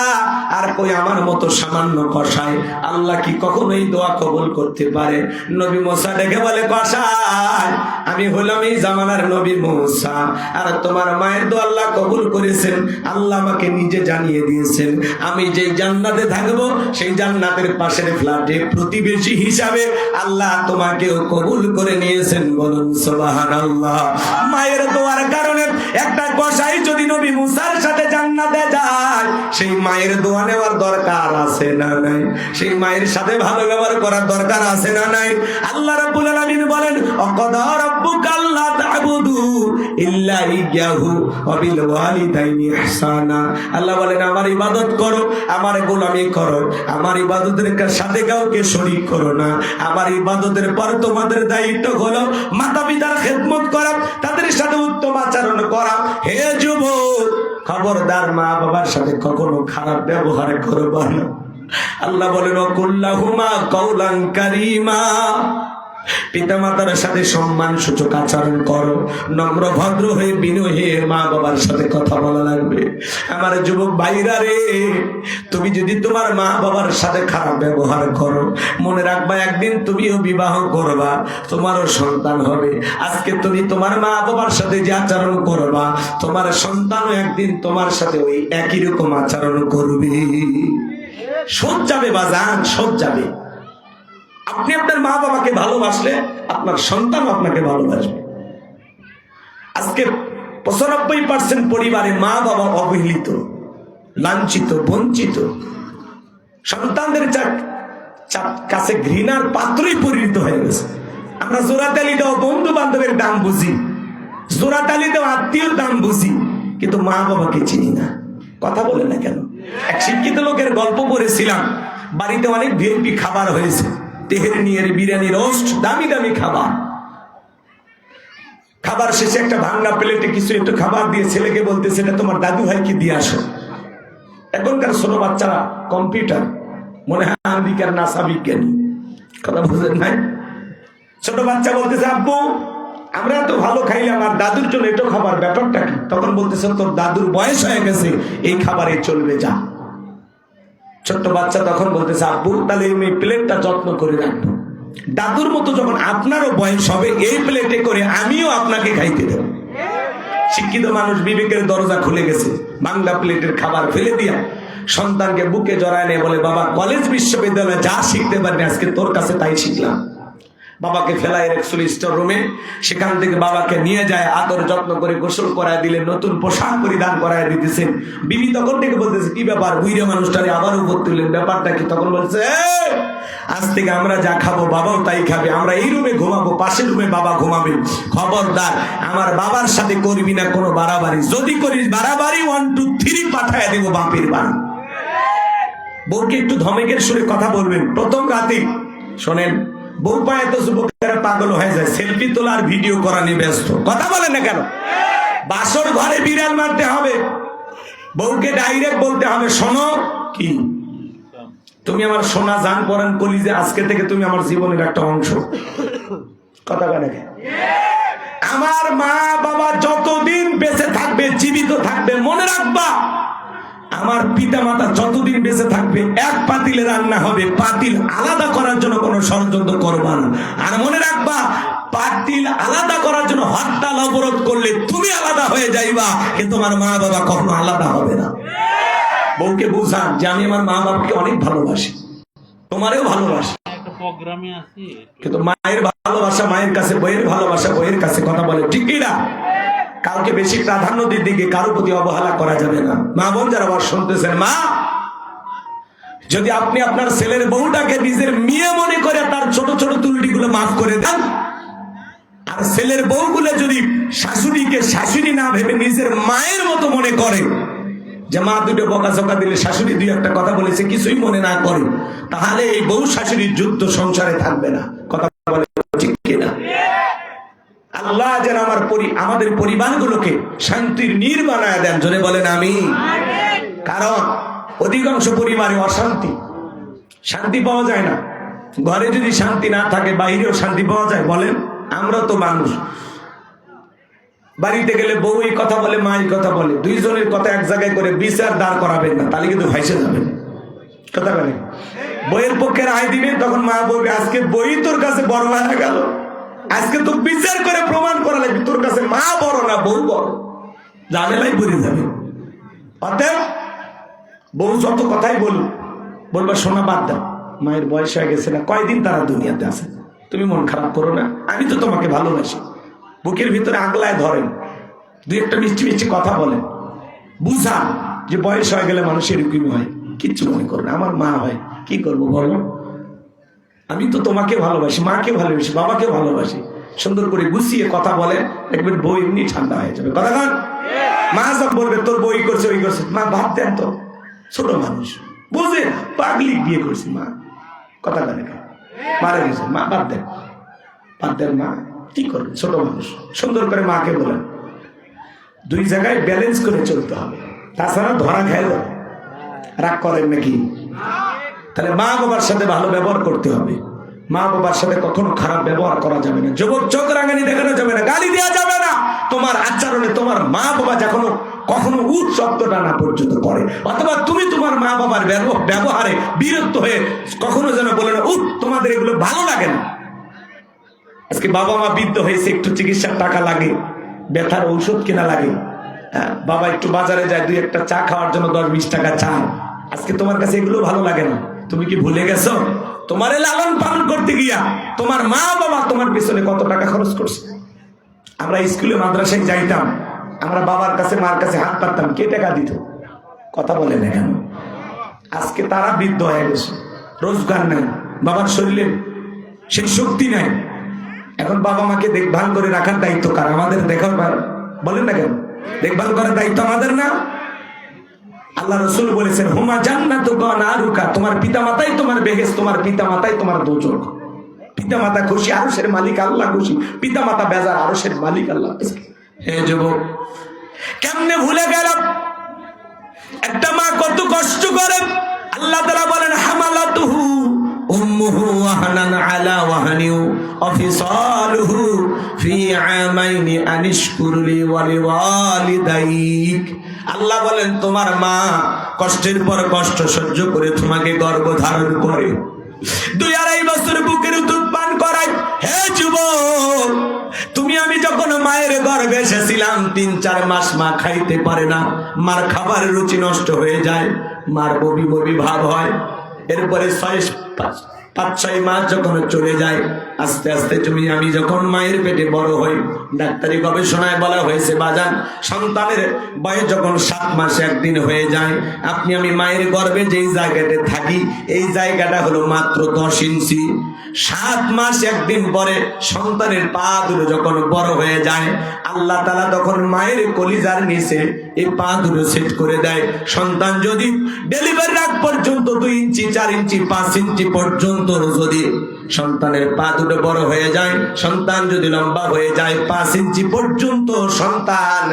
আর কই আমার মতো সামান্য কসাই, আল্লাহ কি কখনো এই দোয়া কবুল করতে পারে? নবী মুসা ডেকে বলে, কসাই, আমি হলাম এই জামানার নবী মুসা, আর তোমার মায়ের দোয়া আল্লাহ কবুল করেছেন। আল্লাহ আমাকে নিজে জানিয়ে দিয়েছেন, আমি যে জান্নাতে থাকবো সেই জান্নাতের পাশে ফ্ল্যাটে প্রতিবেশী হিসাবে আল্লাহ তোমাকেও কবুল করে নিয়েছেন। বলুন সুবহানাল্লাহ। মায়ের দোয়ার কারণে একটা কসাই যদি নবী মুসার সাথে জান্নাতে যায়, সেই মায়ের দোয়া নেওয়ার দরকার আছে না নাই? সেই মায়ের সাথে ভালো ব্যবহার করার দরকার আছে না নাই? আল্লাহ রাব্বুল আলামিন বলেন, অকদা রাব্বুকা আল্লা তা'বুদু ইল্লা ইয়াহু ওয়া বিল ওয়ালিদাইনি ইহসানা। আল্লাহ বলেন, আমার ইবাদত করো, আমার গোলামি করো, আমার ইবাদতের সাথে কাউকে শরীক করো না। আমার ইবাদতের পর তোমাদের দায়িত্ব হলো মাতা পিতার খেদমত করা, তাদের সাথে উত্তম আচরণ করা। হে যুবক, খবরদার, মা বাবার সাথে কখনো খারাপ ব্যবহার করবা না। আল্লাহ বলেন, কুল্লাহুমা কাওলান কারীমা, পিতা মাতার সাথে সম্মান সূচক আচরণ করো, নম্র ভদ্র হয়ে বিনয়ী হয়ে মা বাবার সাথে কথা বলা লাগবে। আমার যুবক ভাইরা রে, তুমি যদি তোমার মা বাবার সাথে খারাপ ব্যবহার করো, মনে রাখবা একদিন তুমিও বিবাহ করবা, তোমারও সন্তান হবে। আজকে তুমি তোমার মা বাবার সাথে যে আচরণ করবা, তোমার সন্তানও একদিন তোমার সাথে ওই একই রকম আচরণ করবে। সব যাবে বাজান, সব যাবে। আপনি আপনার মা বাবাকে ভালোবাসলে আপনার সন্তান আপনাকে ভালোবাসবে। আজকে 95% পরিবারে মা বাবা অবহেলিত, লাঞ্ছিত, বঞ্চিত, সন্তানদের কাছে ঘৃণার পাত্রই পরিণত হয়ে গেছে। আমরা জোরাতালি দাও বন্ধু বান্ধবের দাম বুঝি, জোরাতালি দাও আত্মীয়র দাম বুঝি, কিন্তু মা বাবাকে চিনি না। কথা বলে না কেন? এক শিক্ষিত লোকের গল্প পড়েছিলাম, বাড়িতে অনেক ভিআইপি খাবার হয়েছে, তেহেরি নিয়ে বিরিয়ানি, রোস্ট, দামি দামি খাবার। খাবার শেষে একটা ভাঙ্গা প্লেটে কিছু একটু খাবার দিয়ে ছেলেকে বলতেছে, এটা তোমার দাদু ভাইকে দিয়ে আসো। এখনকার ছোট বাচ্চারা কম্পিউটার, মনে হয় আমেরিকার নাসা বিজ্ঞানী। কথা বুঝলেন নাই? ছোট বাচ্চা বলতেছে, আব্বু আমরা তো ভালো খাইলাম, আর দাদুর জন্য একটু খাবার, ব্যাপারটা কি? তখন বলতেছে, তোর দাদুর বয়স হয়ে গেছে, এই খাবারে চলবে, যা। ছোট্ট বাচ্চা তখন বলতেছে, আব্বু তাহলে এই প্লেটটা যত্ন করে রাখবো, দাদুর মতো যখন আপনারও বয়স হবে এই প্লেটে করে আমিও আপনাকে খাইতে দেব। শিক্ষিত মানুষ বিবেকের দরজা খুলে গেছে, বাংলা প্লেটের খাবার ফেলে দিয়া সন্তানকে বুকে জড়ায় নিয়ে বলে, বাবা কলেজ বিশ্ববিদ্যালয়ে যা শিখতে পারবি আজকে তোর কাছে তাই শিখলাম। বাবাকে ফেলায় রেখেছিল স্টোর রুমে, সেখান থেকে বাবাকে নিয়ে যায়, আদর যত্ন করে গোসল করায় দিলেন, নতুন পোশাক পরিধান করায় দিতেছেন। বিবি তখন থেকে বলতেছে, কি ব্যাপার, বুইড়া মানুষটারে আবার উপর তুললেন, ব্যাপারটা কি? তখন বলছে, আজ থেকে আমরা যা খাবো বাবাও তাই খাবে, আমরা এই রুমে ঘুমাবো, পাশের রুমে বাবা ঘুমাবে, খবরদার আমার বাবার সাথে করবি না কোনো বাড়াবাড়ি, যদি করিস বাড়াবাড়ি 1 2 3 পাঠায় দেব বাপের বাড়ি। বউকে একটু ধমকের সুরে কথা বলবেন। প্রথম রাতে শোনেন, বউ পায় তো যুবকেরা পাগল হয়ে যায়, সেলফি তোলার ভিডিও করা নিয়ে ব্যস্ত। কথা বলেন না কেন? বাসর ঘরে বিড়াল মারতে হবে, বউকে ডাইরেক্ট বলতে হবে, শোনো কি তুমি আমার সোনা জান পরান কলিজা, আজকে থেকে তুমি আমার জীবনের একটা অংশ। কথা বলে না? আমার মা বাবা যতদিন বেঁচে থাকবে, জীবিত থাকবে, মনে রাখবা আমার পিতা মাতা যতদিন বেঁচে থাকবে এক পাতিলে রান্না হবে, পাতিল আলাদা করার জন্য কোনো ষড়যন্ত্র করবা না। আর মনে রাখবা পাতিল দলিল আলাদা করার জন্য হরতাল অবরোধ করলে তুমি আলাদা হয়ে যাইবা, কিন্তু তোমার মা বাবা কখনো আলাদা হবে না। বউকে বুঝান যে আমি আমার মা বাবাকে অনেক ভালোবাসি, তোমারও ভালোবাসি, কিন্তু মায়ের ভালোবাসা মায়ের কাছে, বইয়ের ভালোবাসা বইয়ের কাছে। কথা বলে ঠিক কিনা? কাউকে বেশি প্রাধান্য দিকে কারোর প্রতি অবহেলা করা যাবে না। মা বোন যারা আবার শুনতেছেন, মা যদি আপনি আপনার ছেলের বউটাকে নিজের মেয়ে মনে করে তার ছোট ছোট ত্রুটিগুলো মাফ করে দেন, আর ছেলের বউগুলো যদি শাশুড়িকে শাশুড়ি না ভেবে নিজের মায়ের মতো মনে করে, যে মা দুটো বকাঝকা দিলে শাশুড়ি দুই একটা কথা বলেছে কিছুই মনে না করে, তাহলে এই বউ শাশুড়ির যুদ্ধ সংসারে থাকবে না। কথা বলে ঠিক কিনা? আল্লাহ যেন আমাদের পরিবারগুলোকে শান্তির নীড় বানায় দেন। জোরে বলেন আমিন। কারণ অধিকাংশ পরিবারে অশান্তি, শান্তি পাওয়া যায় না। ঘরে যদি শান্তি না থাকে বাইরেও শান্তি পাওয়া যায়? বলেন। আমরা তো মানুষ, বাড়িতে গেলে বউ এই কথা বলে, মা এই কথা বলে, দুইজনের কথা এক জায়গায় করে বিচার দাঁড় করাবেন না, তাহলে কিন্তু ভাইসে যাবেন। কথা বলে বইয়ের পক্ষে রায় দিবেন, তখন মা বলবে আজকে বই তোর কাছে বড় হয়ে গেল, আজকে তো বিচার করে প্রমাণ করা লাগবে তোর কাছে মা বড় না বউ বড়, ঝামেলাই পড়ে যাবে। অতএব বউ যত কথাই বলবা শোনা বাদ দাও, মায়ের বয়স হয়ে গেছে না, কয়দিন তারা দুনিয়াতে আছে, তুমি মন খারাপ করো না, আমি তো তোমাকে ভালোবাসি। বুকের ভিতরে আগলায় ধরেন, দুই একটা মিষ্টি মিষ্টি কথা বলেন, বুঝান যে বয়স হয়ে গেলে মানুষ এরকমই হয়, কিচ্ছু মনে করো না, আমার মা হয়, কি করবো বলো, আমি তো তোমাকে ভালোবাসি, মাকে ভালোবাসি, বাবাকে ভালোবাসি। সুন্দর করে গুছিয়ে কথা বলে, দেখবেন বই এমনি ঠান্ডা হয়ে যাবে। কথা বল। মা সব বলবে তোর বই করছে ওই করছে, মা ভাব দেন তো, ছোট মানুষ বুঝে না, পাগলি বিয়ে করছি মা, কথা বলে মারা গেছে মা, বাদ দেন বাদ দেন, মা কি করবে, ছোট মানুষ। সুন্দর করে মাকে বলেন, দুই জায়গায় ব্যালেন্স করে চলতে হবে, তাছাড়া ধরা খেয়ে যাবে। রাগ করেন নাকি? তাহলে মা বাবার সাথে ভালো ব্যবহার করতে হবে, মা বাবার সাথে কখনো খারাপ ব্যবহার করা যাবে না। যুবক চোখ রাঙানি দেখানো যাবে না, গালি দেওয়া যাবে না। তোমার আচরণে তোমার মা বাবা যখন কখনো উঠ শব্দটা না পর্যন্ত করে, অথবা তুমি তোমার মা বাবার ব্যবহারে বিরক্ত হয়ে কখনো যেন বলে না উঠ তোমাদের এগুলো ভালো লাগে না। আজকে বাবা মা বৃদ্ধ হয়েছে, একটু চিকিৎসার টাকা লাগে, ব্যথার ঔষধ কেনা লাগে, বাবা একটু বাজারে যায়, দুই একটা চা খাওয়ার জন্য 10-20 টাকা চায়, আজকে তোমার কাছে এগুলো ভালো লাগে না। তুমি কি ভুলে গেছো তোমার লালন পালন করতে গিয়া তোমার মা বাবা তোমার পিছনে কত টাকা খরচ করছে? আমরা স্কুলে মাদ্রাসায় যাইতাম, আমরা বাবার কাছে মার কাছে হাত পাততাম, কে টাকা দিত? কথা বলে না কেন? আজকে তারা বৃদ্ধ হয়ে গেছে, রোজগার নাই, বাবার শরীরে সেই শক্তি নাই, এখন বাবা মাকে দেখভাল করে রাখার দায়িত্ব কার? আমাদের। দেখার বলেন না কেন? দেখভাল করার দায়িত্ব আমাদের না? আল্লাহ রাসূল বলেছেন হুমা জান্নাতুকা নারুকা, তোমার পিতামাতাই তোমার বেহেশত, তোমার পিতামাতাই তোমার দোজখ। পিতামাতা খুশি, আরশের মালিক আল্লাহ খুশি, পিতামাতা বেজার, আরশের মালিক আল্লাহ। হে যুবক, কেমনে ভুলে গেলাম একটা মা কত কষ্ট করে? আল্লাহ তাআলা বলেন হামালাতুহু উম্মুহু ওয়াহানান আলা ওয়াহানি ওয়া ফিসালুহু ফি আমাইনি আনিশকুরলি ওয়া লিওয়ালিদাইক। আল্লাহ বলেন তোমার মা কষ্টের পর কষ্ট সহ্য করে তোমাকে গর্ভ ধারণ করে, 2-2.5 বছর বুকের দুধ পান করায়। হে যুবক, তুমি আমি যখন মায়ের গর্ভে এসেছিলাম 3-4 মাস মা খাইতে পারে না, মার খাবারের রুচি নষ্ট হয়ে যায়, মার বমি বমি ভাব হয়। এরপরে 5-6 মাস যখন চলে যায়, আস্তে আস্তে তুমি আমি যখন মায়ের পেটে বড় হই, ডাক্তারি গবেষণায় বলা হয়েছে বাজান সন্তানের বয়স যখন 7 মাস 1 দিন হয়ে যায়, আপনি আমি মায়ের গর্ভে যেই জায়গাতে থাকি এই জায়গাটা হলো মাত্র 10 ইঞ্চি। 7 মাস 1 দিন পরে সন্তানের পা দুটো যখন বড় হয়ে যায়, আল্লাহ তাআলা তখন মায়ের কলিজার নিচে এই পা দুটো সেট করে দেয়। সন্তান যদি ডেলিভারির আগ পর্যন্ত 2 ইঞ্চি 4 ইঞ্চি 5 ইঞ্চি পর্যন্ত যদি সন্তানের পা দুটো বড় হয়ে যায়, সন্তান যদি লম্বা হয়ে যায় 5 ইঞ্চি পর্যন্ত, সন্তান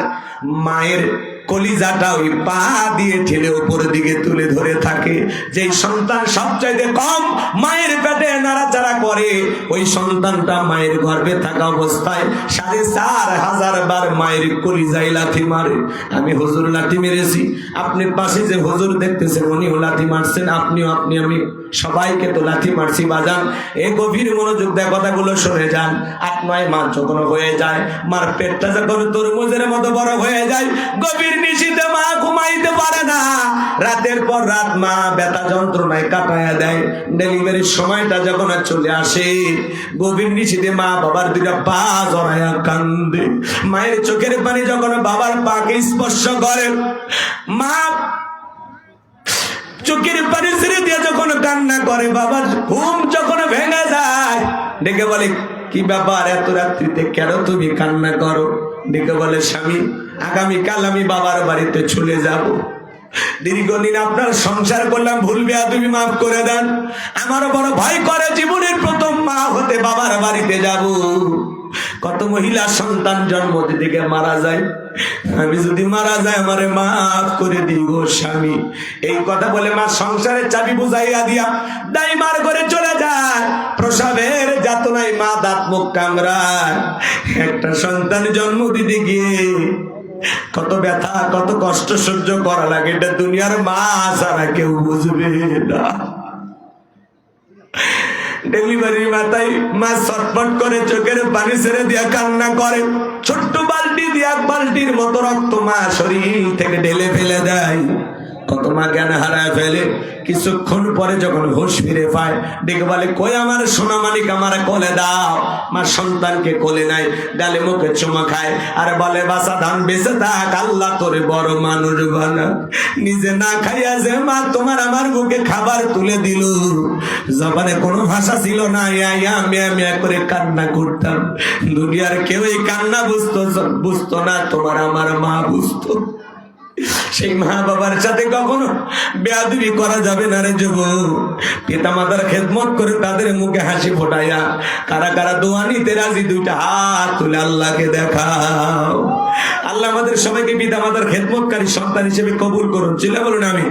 মায়ের কলিজাটা ওই পা দিয়ে ঠেলে উপরের দিকে তুলে ধরে থাকে। যেই সন্তান সবচাইতে কম মায়ের পেটে নাড়াচাড়া করে, ওই সন্তানটা মায়ের গর্ভে থাকা অবস্থায় 4,500 বার মায়ের কলিজায় লাথি মারে। আমি হুজুর লাথি মেরেছি, আপনি পাশে যে হুজুর দেখতেছেন উনিও লাথি মারছেন, আপনি আমি সবাইকে তো লাথি মারছি বাজান। এই গভীর মনোযোগ দিয়ে কথাগুলো শুনে যান। 8-9 মাস যখন হয়ে যায়, মার পেটটা যখন তরমুজের মতো বড় হয়ে যায়, গভীর নিশীথে মা ঘুমাইতে পারে না। রাতের পর রাত মা ব্যথা যন্ত্রণায় কাটায়া দেয়। ডেলিভারির সময়টা যখন চলে আসে, গভীর নিশীথে মা বাবার দুইটা পা জড়ায়া কান্দে। মায়ের চোখের পানি যখন বাবার পাকে স্পর্শ করে, মা চোখের পানি ছেড়ে দিয়ে যখন কান্না করে, বাবার ঘুম যখন ভেঙে যায়, ডেকে বলে, কি ব্যাপার এত রাত্রিতে কেন তুমি কান্না করো? ডেকে বলে, স্বামী, আগামীকাল আমি বাবার বাড়িতে চলে যাব। দীর্ঘদিন আপনার সংসার করলাম, ভুল বেয়াদবি মাফ করে দেন। আমার বড় ভয় করে জীবনের প্রথম মা হতে বাবার বাড়িতে যাব। কত মহিলা সন্তান জন্ম দিতে মারা যায়, আমি যদি মারা যায় আমারে মাফ করে দিব স্বামী। এই কথা বলে মা সংসারের চাবি বুঝাইয়া দিয়া দাইমার করে চলে যায়। প্রসবের যাতনায় মা দাঁত মুখ কামড়ায়। একটা সন্তান জন্ম দিতে গিয়ে কত ব্যথা কত কষ্ট সহ্য করা লাগে, এটা দুনিয়ার মা ছাড়া কেউ বুঝবে না। ডেলিভারির মাথায় মা ছটফট করে চোখের পানি ছেড়ে দিয়া কান্না করে। ছোট্ট বালতি দিয়ে 1 বালতির মতো রক্ত মা শরীর থেকে ঢেলে ফেলে দেয়। কত মা জ্ঞান হারায় ফেলে। কিছুক্ষণ পরে যখন হুঁশ ফিরে পায়, ডেকে বলে, কই আমার সোনা মানিক, আমার কোলে দাও। মা সন্তানকে কোলে নাই, গালে মুখে চুমা খায় আর বলে, বাসা ধান বেঁচে থাক, আল্লাহ তোরে বড় মানুষ বানা। নিজে না খাইয়া যে মা তোমার আমার বুকে খাবার তুলে দিল, জবানে কোনো ভাষা ছিল না, মিয়া করে কান্না করতাম। দুনিয়ার কেউ এই কান্না বুঝতো না, তোমার আমার মা বুঝতো। সেই মা বাবার সাথে কখনো বেয়াদবি করা যাবে না রে যুবক। পিতা মাতার খেদমত করে তাদের মুখে হাসি ফোটাইয়া কারা কারা দোয়া নিতে রাজি, 2টা হাত তুলে আল্লাহকে দেখাও। আল্লাহ আমাদের সবাইকে পিতা মাতার খেদমতকারী সন্তান হিসেবে কবুল করুন। চিল্লা বলুন আমি,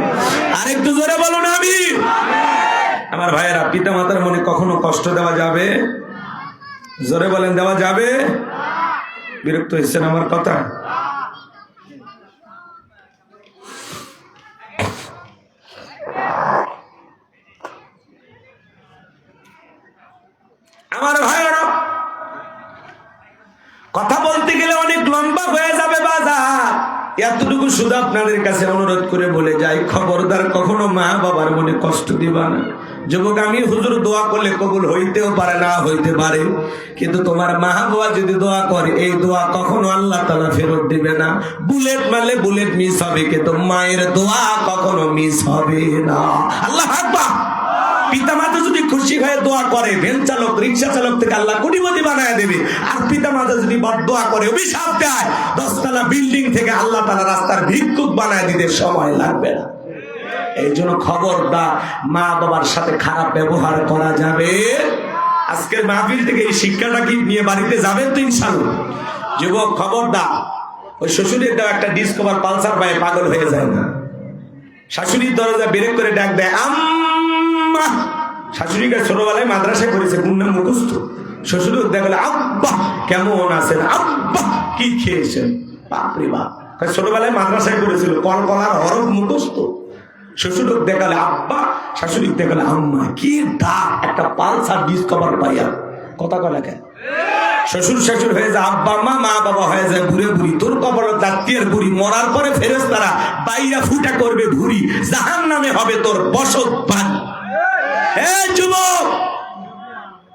আরেকটু জোরে বলুন আমি। আমার ভাইয়েরা, পিতা মাতার মনে কখনো কষ্ট দেওয়া যাবে? জোরে বলেন, দেওয়া যাবে? বিরক্ত হচ্ছেন আমার কথা? আমার ভাইয়েরা, কথা বলতে গেলে অনেক লম্বা হয়ে যাবে বাজার। এতটুকু শুধু আপনাদের কাছে অনুরোধ করে বলে যাই, খবরদার কখনো মা বাবার মনে কষ্ট দিবা না। যুবক, আমি হুজুর দোয়া করলে কবুল হইতেও পারে, না হইতে পারে, কিন্তু তোমার মা বাবা যদি দোয়া করে, এই দোয়া কখনো আল্লাহ তাআলা ফেরত দিবে না। বুলেট মারলে বুলেট মিস হবে, কিন্তু মায়ের দোয়া কখনো মিস হবে না। আল্লাহ আকবার। পিতা মাতা যদি খুশি হয়ে দোয়া করে, ভ্যান চালক রিক্সা চালক থেকে আল্লাহ কোটিপতি বানায় দেবে। আর পিতা মাতা যদি বদদোয়া করে, অভিশাপ দেয়, 10 তলা বিল্ডিং থেকে আল্লাহ তাআলা রাস্তার ভিক্ষুক বানায় দিতে সময় লাগবে না। এই জন্য খবরদার, মা বাবার সাথে খারাপ ব্যবহার করা যাবে। আজকের মাহফিল থেকে এই শিক্ষাটা কি নিয়ে বাড়িতে যাবেন তো ইনশাআল্লাহ। যুবক, খবরদার, ওই শ্বশুরের দেওয়া একটা ডিসকভার পালসার পায়ে পাগল হয়ে যায় না। শাশুড়ির দরজা ব্রেক করে ডাক দেয়, আম্মা। শাশুড়িকে ছোটবেলায় মাদ্রাসায় করেছে, গুণনা মুখস্থ। শ্বশুর দেখলে, আব্বা কেমন আছেন, আব্বা কি খেয়েছেন। বাপরে বাপ, ছোটবেলায় মাদ্রাসায় করেছিল, কলকলার হরফ মুখস্থ। শ্বশুর দেখালে আব্বা, শাশুড়ি দেখালে আম্মা। কি ডাক, একটা পালসার ডিসকভার পাইয়া কথা কলা কেন। শ্বশুর শাশুড় হয়ে যায় আব্বা মা, মা বাবা হয়ে যায় বুড়ে বুড়ি। তোর কবর জাতীয় বুড়ি, মরার পরে ফেরেশতারা বাইরা ফুটা করবে ভুড়ি, জাহান্নামে হবে তোর বসত বাড়ি। এই যুবক,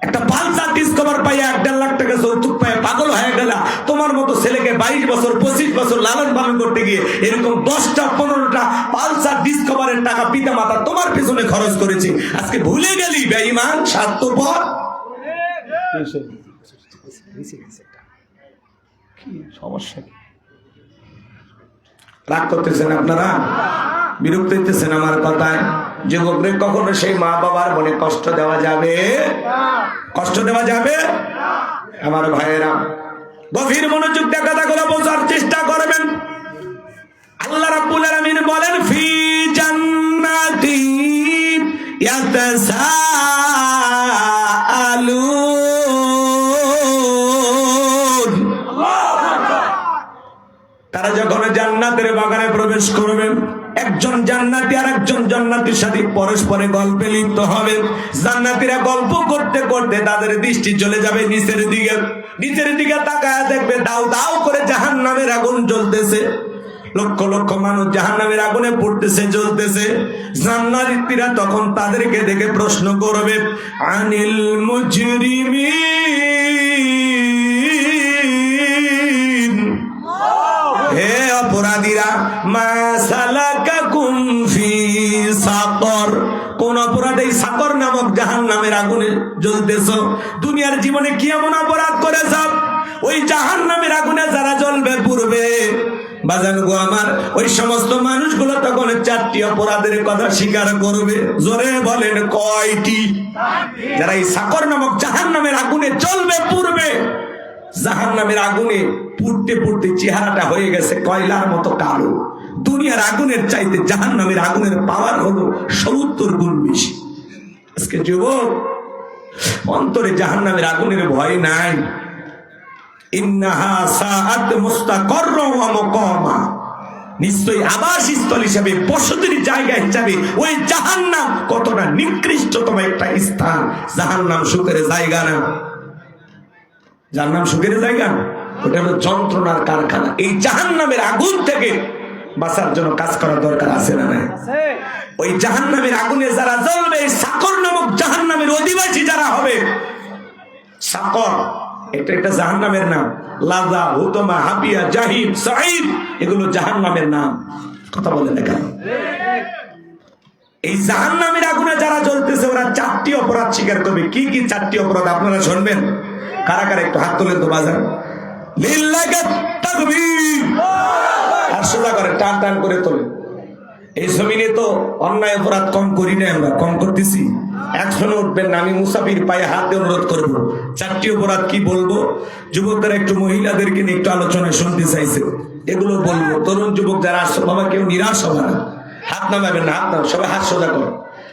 একটা পালসার ডিসকভার পাইয়া 1.5 লাখ টাকা যৌতুক পাইয়া পাগল হয়ে গেলা। তোমার মতো ছেলেকে 22 বছর 25 বছর লালন পালন করতে গিয়ে এরকম 10টা 15টা পালসার ডিসকভারের টাকা পিতা মাতা তোমার পেছনে খরচ করেছে। আজকে ভুলে গেলি বেঈমান, স্বার্থপর। সমস্যা কি? রাগ করতেছেন আপনারা, বিরক্ত হইতেছেন আমার কথায়। যুবকদের কখনো সেই মা বাবার মনে কষ্ট দেওয়া যাবে? কষ্ট দেওয়া যাবে? আমার ভাইয়েরা, গভীর মনোযোগ দিয়ে কথাগুলো বোঝার চেষ্টা করবেন। আল্লাহ রাব্বুল আলামিন বলেন, ফি জান্নাতি ইয়াতাসাআলুন। তারা যখন জান্নাতের বাগানে প্রবেশ করবেন, একজন জান্নাতি আর একজন জান্নাতীর সাথে পরস্পরে গল্পে লিপ্ত হবে। জান্নাতীরা গল্প করতে করতে তাদের দৃষ্টি চলে যাবে নিচের দিকে। নিচের দিকে তাকায় দেখবে দাউ দাউ করে জাহান্নামের আগুন জ্বলতেছে। লক্ষ লক্ষ মানুষ জাহান্নামের আগুনে পড়তেছে, জ্বলতেছে। জান্নাতীরা তখন তাদেরকে দেখে প্রশ্ন করবে, আনিল মুজরিমিন, হে অপরাধীরা, মা সালাকাকুম ফি সাকর, কোন অপরাধে সাকর নামক জাহান্নামের আগুনে জ্বলতেছো? দুনিয়ার জীবনে কি এমন অপরাধ করেছ ওই জাহান্নামের আগুনে যারা জ্বলবে পূর্বে? বাজান গো আমার, ওই সমস্ত মানুষগুলো তখন 4টি অপরাধের কথা স্বীকার করবে। জোরে বলেন কয়টি? যারা এই সাকর নামক জাহান্নামের আগুনে জ্বলবে পূর্বে, জাহান্নামের আগুনে পুড়তে পুড়তে চেহারাটা হয়ে গেছে কয়লার মতো কালো। দুনিয়ার আগুনের চাইতে জাহান্নামের আগুনের পাওয়ার হলো 70 গুণ বেশি। আজকে যুবক অন্তরে জাহান্নামের আগুনের ভয় নাই। ইন্নাহা সাআত মুস্তাকাররা ওয়া মুকামা, নিশ্চয়ই আবাসস্থল হিসাবে, বসতির জায়গা হিসাবে ওই জাহান্নাম কতটা নিকৃষ্টতম একটা স্থান। জাহান্নাম সুখের জায়গা না, জাহান্নাম সুখের জায়গা, ওটা হলো যন্ত্রণার কারখানা। এই জাহান্নামের আগুন থেকে বাঁচার জন্য কাজ করার দরকার আছে না নাই? ওই জাহান্নামের আগুনে যারা জ্বলবে, সাকর নামক জাহান্নামের অধিবাসী যারা হবে, সাকর এটা একটা জাহান্নামের নাম। লাযা, হুতমা, হাবিয়া, জাহিম, সাঈদ এগুলো জাহান্নামের নাম। কথা বলেন না কেন? এই জাহান্নামের আগুনে যারা জ্বলতেছে ওরা 4টি অপরাধ স্বীকার করবে। কি কি 4টি অপরাধ আপনারা শুনবেন? কারা কারা একটু হাত তোলেন তো বাজার। লিল্লাহি তাকবীর, আর সোজা করে টান টান করে তোলে। এই জমিনে তো অন্যায় অপরাধ কম করি না, আমরা কম করতেছি। একশনে উঠবেন না, আমি মুসাফির পায়ে হাত দিয়ে অনুরোধ করবো। 4টি অপরাধ কি বলবো? যুবকরা একটু মহিলাদেরকে নিয়ে একটু আলোচনায় শুনতে চাইছে, এগুলো বলবো। তরুণ যুবক যারা আসছে, বাবা কেউ নিরাশ হবে না, হাত নামাবেন না, হাত নাম, সবাই হাত সোজা করো।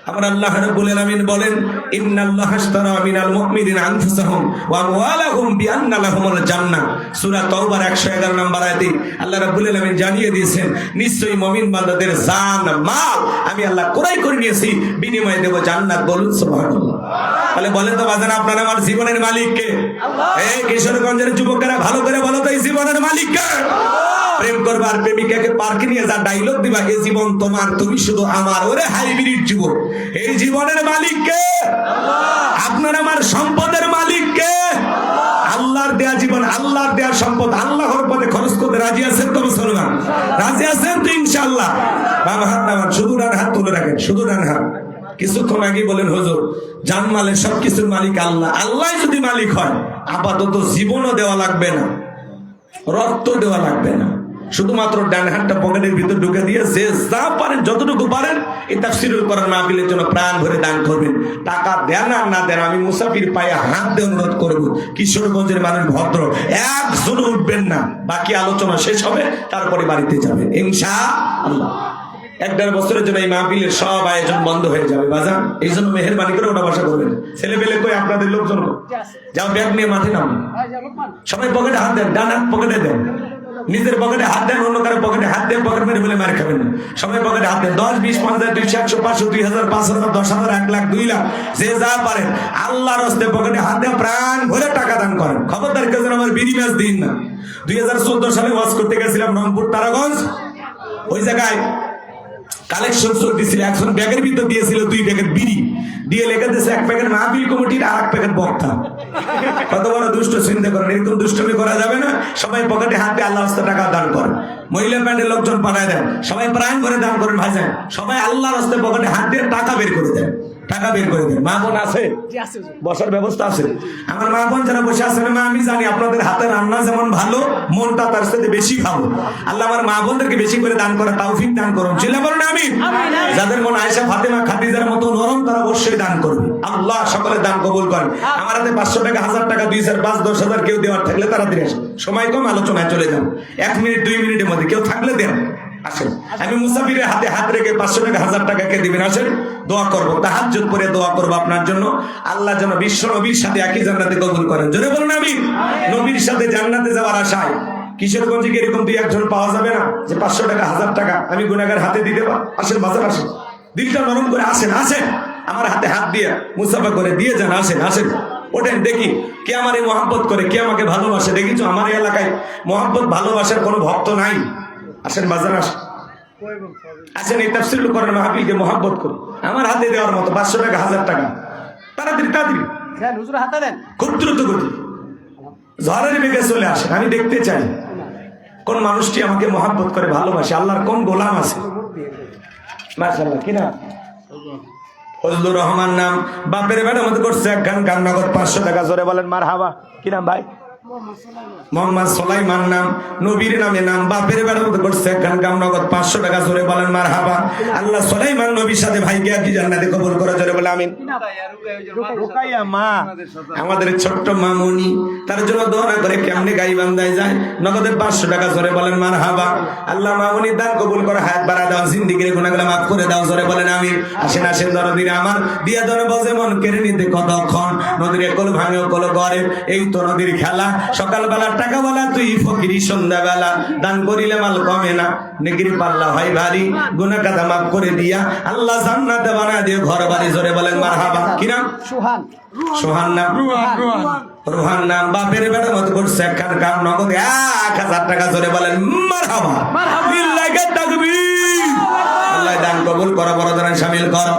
আমার আল্লাহ রাব্বুল আলামিন বলেন, ইন্নাল্লাহা আশতারা মিনাল মুমিনিনা আনফুসাহুম ওয়া আমওয়ালাহুম বিআন্না লাহুমুল জান্নাহ। সূরা তাওবার 111 নম্বর আয়াতে আল্লাহ রাব্বুল আলামিন জানিয়ে দিয়েছেন, নিশ্চয়ই মুমিন বান্দাদের জান মাল আমি আল্লাহ ক্রয় করে নিয়েছি, বিনিময়ে দেব জান্নাত। বলুন সুবহানাল্লাহ। তাহলে বলেন তো বাজান, আপনার আমার জীবনের মালিক কে? আল্লাহ। এই কিশোরগঞ্জের যুবকেরা ভালো করে বলো তো, এই জীবনের মালিক কে? প্রেম করবার প্রেমিকাকে পার্কে নিয়ে যা ডায়লগ দিবা, এই জীবন তোমার, তুমি শুধু আমার। ওরে হাইব্রিড যুবক, এই জীবনের মালিক কে? আল্লাহ। আপনার আমার সম্পদের মালিক কে? আল্লাহর দেয়া জীবন, আল্লাহর দেয়া সম্পদ আল্লাহর পথে খরচ করতে রাজি আছেন তো মুসলমান? রাজি আছেন তো ইনশাআল্লাহ? বাম হাত নামান, শুধু ডান হাত তুলে রাখেন, শুধু ডান হাত। কিছুক্ষণ আগে বলেন, হুজুর জানমালের সবকিছুর মালিক আল্লাহ। আল্লাহ যদি মালিক হয়, আপাতত জীবনও দেওয়া লাগবে না, রক্ত দেওয়া লাগবে না, শুধুমাত্র ডান হাতটা পকেটের ভিতর ঢুকে দিয়ে যে যা পারেন, যতটুকু পারেন এই তাফসীরুল কোরআন মাহফিলের জন্য প্রাণ ভরে দান করবেন। টাকা দেন আর না দেন, আমি মুসাফির পায়ে হাত দিয়ে অনুরোধ করব, কিশোরগঞ্জের মানুষ ভদ্র, একজন উঠবেন না। বাকি আলোচনা শেষ হবে, তারপরে বাড়িতে যাবেন ইনশাআল্লাহ। 1.5 বছরের জন্য এই মাহফিলের সব আয়োজন বন্ধ হয়ে যাবে বাজান। এই জন্য মেহেরবানি করে ওটা বাসা করবেন। ছেলে পেলে কই আপনাদের লোকজন? যাও ব্যাগ নিয়ে মাঠে নাম, সবাই পকেটে হাত দেন, ডান হাত পকেটে দেন, নিজের পকেটে হাত দেন, অন্য কারো পকেটে হাত দেন, পকেট মেরে বলে মার খাবেন না। সবাই পকেটে হাত দেন। 10, 20, 5000, 200, 100, 500, 2000, 5000, 10,000, 1 লাখ, 2 লাখ, যে যা পারেন আল্লাহর রাস্তে পকেটে হাত দিয়ে প্রাণ ভরে টাকা দান করেন। খবরদার কেউ যেন আমার বিড়ি ম্যাচ দিন না। 2014 সালে ওয়াজ করতে গেছিলাম রংপুর তারাগঞ্জ, ওই জায়গায় কালেকশন চলতেছিল। একজন ব্যাগের ভিতর দিয়েছিল 2 প্যাকেট বিড়ি, দিয়ে লেখা দিয়েছে 1 প্যাকেট মাহফিল কমিটির আর 1 প্যাকেট বক্তা। কত বড় দুষ্ট চিন্তা করেন, এরকম দুষ্টমি করা যাবে না। সবাই পকেটে হাত দিয়ে আল্লাহর রাস্তায় টাকা দান করেন। মহিলা প্যান্ডের লোকজন পাঠায় দেন, সবাই প্রাণ করে দান করেন ভাইজান। সবাই আল্লাহর রাস্তায় পকেটে হাত দিয়ে টাকা বের করে দেন, টাকা বের করে দেন। মা বোন আছে, বসার ব্যবস্থা আছে? আমার মা বোন যারা বসে আছেন, মা আমি জানি আপনাদের হাতে রান্না যেমন ভালো, মনটা তার সাথে বেশি ভালো। আল্লাহ আমার মা বোনদেরকে বেশি করে দান করা তৌফিক দান করুন। চিল্লা বলুন আমিন। যাদের মন আয়েশা ফাতেমা খাদিজার মতো নরম, তারা অবশ্যই দান করবে। আল্লাহ সকলের দান কবুল করেন। আমার হাতে 500 টাকা, 1000 টাকা, 2000, 5, 10,000 কেউ দেওয়ার থাকলে তাড়াতাড়ি আসেন। সময় কম, আলোচনায় চলে যান। 1 মিনিট 2 মিনিটের মধ্যে কেউ থাকলে দেন, আসেন। আমি মুসাফিরের হাতে হাত রেখে 500 টাকা, 1000 টাকা কে দিবেন, আসেন। দোয়া করবো, তাহাজ্জুদ করে দোয়া করবো আপনার জন্য। আল্লাহ যেন বিশ্ব নবীর সাথে একই জান্নাতে কবুল করেন। জোরে বলুন আমিন। নবীর সাথে জান্নাতে যাওয়ার আশায় কিশোরগঞ্জে এরকম দুই একজন পাওয়া যাবে না যে 500 টাকা 1000 টাকা আমি গুনাহগার হাতে দিতে পার? আসেন বাজার আসেন, দিলটা নরম করে আসেন, আসেন আমার হাতে হাত দিয়ে মুসাফা করে দিয়ে যান, আসেন আসেন ওঠেন দেখি কে আমার এই মহব্বত করে, কে আমাকে ভালোবাসে। দেখিছো আমার এই এলাকায় মহব্বত ভালোবাসার কোনো ভক্ত নাই। আসেন বাজার আসেন, আসেন এই তাফসীর করেন মাহফিলকে মহব্বত করুন। আমার হাতে দেওয়ার মতো 500 টাকা 1000 টাকা তাড়াতাড়ি তাড়াতাড়ি খুব দ্রুত গতি ঝড়ের বেগে চলে আসেন। আমি দেখতে চাই কোন মানুষটি আমাকে মহব্বত করে ভালোবাসে, আল্লাহর কোন গোলাম আছে। মাশাআল্লাহ কিনা ফজলুর রহমান নাম, বাপের বেড়ার মধ্যে করছে একখান গান, নগদ 500 টাকা। জোরে বলেন মারহাবা। কি নাম ভাই? মোহাম্মদ সুলাইমান নাম, নবীর নামে নাম, বাপের বেড়ার মধ্যে করছে একখান গান, নগদ 500 টাকা। জোরে বলেন মারহাবা। আল্লাহ সুলাইমান নবীর সাথে ভাইকে কি জান্নাতে কবুল করে, জোরে বলে আমিন। আমাদের ছোট্ট মামুনি, তার জন্য দোয়া করে কেমনে গাই বান্ধায় যায়, নগদে 500 টাকা। জোরে বলেন মারহাবা। আল্লাহ মামুনির দান কবুল করে, হায়াত বাড়া দাও, জিন্দেগির গুনাহগুলো মাফ করে দাও। জোরে বলেন আমিন। আসেন আসেন দরদিরা আমার, দিয়া দরে বজে মন কেড়ে নিতে কতক্ষণ, নদীর একল ভাঙে কল গড়ে, এই তো নদীর খেলা। সকালবেলা টাকা বলা তুই ফকিরি, সন্ধ্যাবেলা দান করিলে মাল কমে না, নেকির পাল্লা হয় ভারী, গুনাহ কাদা মাফ করে দিয়া আল্লাহ জান্নাতে বানায় দিয়ে ঘর বাড়ি। জোরে বলেন মারহাবা। কি নাম? সোহান। সোহান নাম, রোহান নাম, বাপের বেড়ার মতো করছে একখান কাম, নগদ 1000 টাকা। জোরে বলেন মারহাবা। বিল্লাহি তাকবীর। আল্লাহ দান কবুল করো, বড় দানে শামিল করো।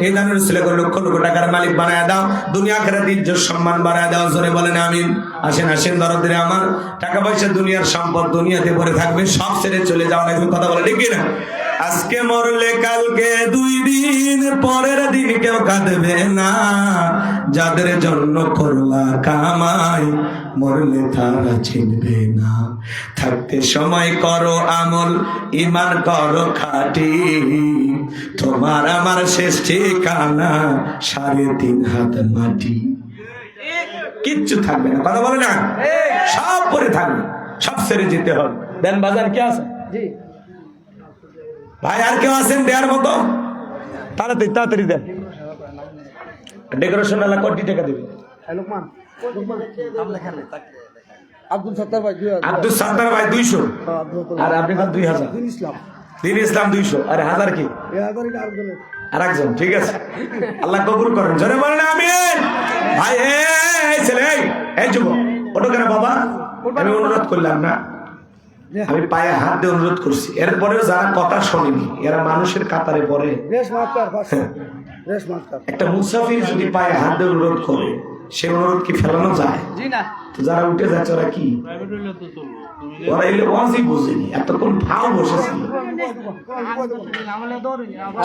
এই দানের উসিলা করে লক্ষ লক্ষ টাকার মালিক বানায় দাও, দুনিয়া আখিরাত ইজ্জত সম্মান বানায় দাও। জোরে বলেন আমিন। আসেন আসেন দরদিরে আমার, টাকা পয়সা দুনিয়ার সম্পদ, দুনিয়াতে পড়ে থাকবে, সব ছেড়ে চলে যাও না। কথা বলে ঠিক না? আজকে মরলে কালকে 2 দিন, পরের দিন কেউ কাঁদবে না, যাদের জন্য করলা কামাই মরলে তারা চিনবে না। থাকতে সময় করো আমল, ইমান করো খাঁটি, তোমার আমার শেষ ঠিকানা 3.5 হাত মাটি। কিচ্ছু থাকবে না, কথা বলে না, সব পরে থাকবে, সব ছেড়ে যেতে হবে। দেন বাজার কে আছে ভাই? আর কেউ আছেন দেওয়ার মতো? তাড়াতাড়ি তাড়াতাড়ি দেন। ডেকোরেশন এলাকা কোটি টাকা দেবে? আব্দুল সাত্তার ভাই 200, আর আপনি 2000। দিন ইসলাম 200, আর 1000 কি আর একজন? ঠিক আছে, আল্লাহ কবুল করেন। জোরে বলেন আমিন। ভাই এই ছেলে, এই যুবক ওটা কেন বাবা? আমি অনুরোধ করলাম না, আমি পায়ে হাত দিয়ে অনুরোধ করছি। এরপরেও যারা কথা শোনেনি, এরা মানুষের কাতারে পড়ে। একটা মুসাফির যদি পায়ে হাত দিয়ে অনুরোধ করে, সে অনুরোধ কি ফেলানো যায়? তো যারা উঠে যাচ্ছে ওরা কি? ওরা এলে ওয়াজি বোঝেনি, এতক্ষণ ভাও বসেছিল।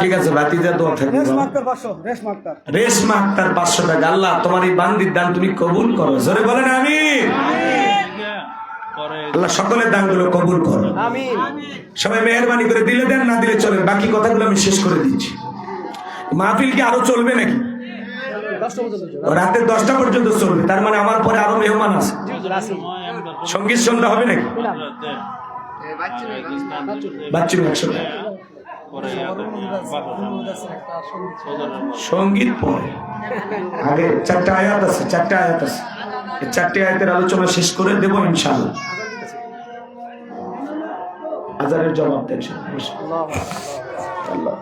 ঠিক আছে, বাতিজা দোয়া থাকবে। রেশমা আক্তার 500 টাকা। আল্লাহ তোমার এই বান্দির দান তুমি কবুল করো। জোরে বলেন আমিন। আল্লাহ সকলের দানগুলো কবুল করো। সবাই মেহেরবানি করে দিলে দেন, না দিলে চলেন। বাকি কথাগুলো আমি শেষ করে দিচ্ছি। মাহফিল কি আরো চলবে নাকি? রাতে 10টা পর্যন্ত চলবে। তার মানে আমার পরে আরো মেহমান আছে। সঙ্গীত সন্ধ্যা হবে নাকি? বাচ্চু 100 টাকা সঙ্গীত পরে। আগে 4টা আয়াত আছে, 4টা আয়াত আছে। এই 4টি আয়াতের আলোচনা শেষ করে দেব ইনশাআল্লাহ। আজানের জবাব দেন আল্লাহ।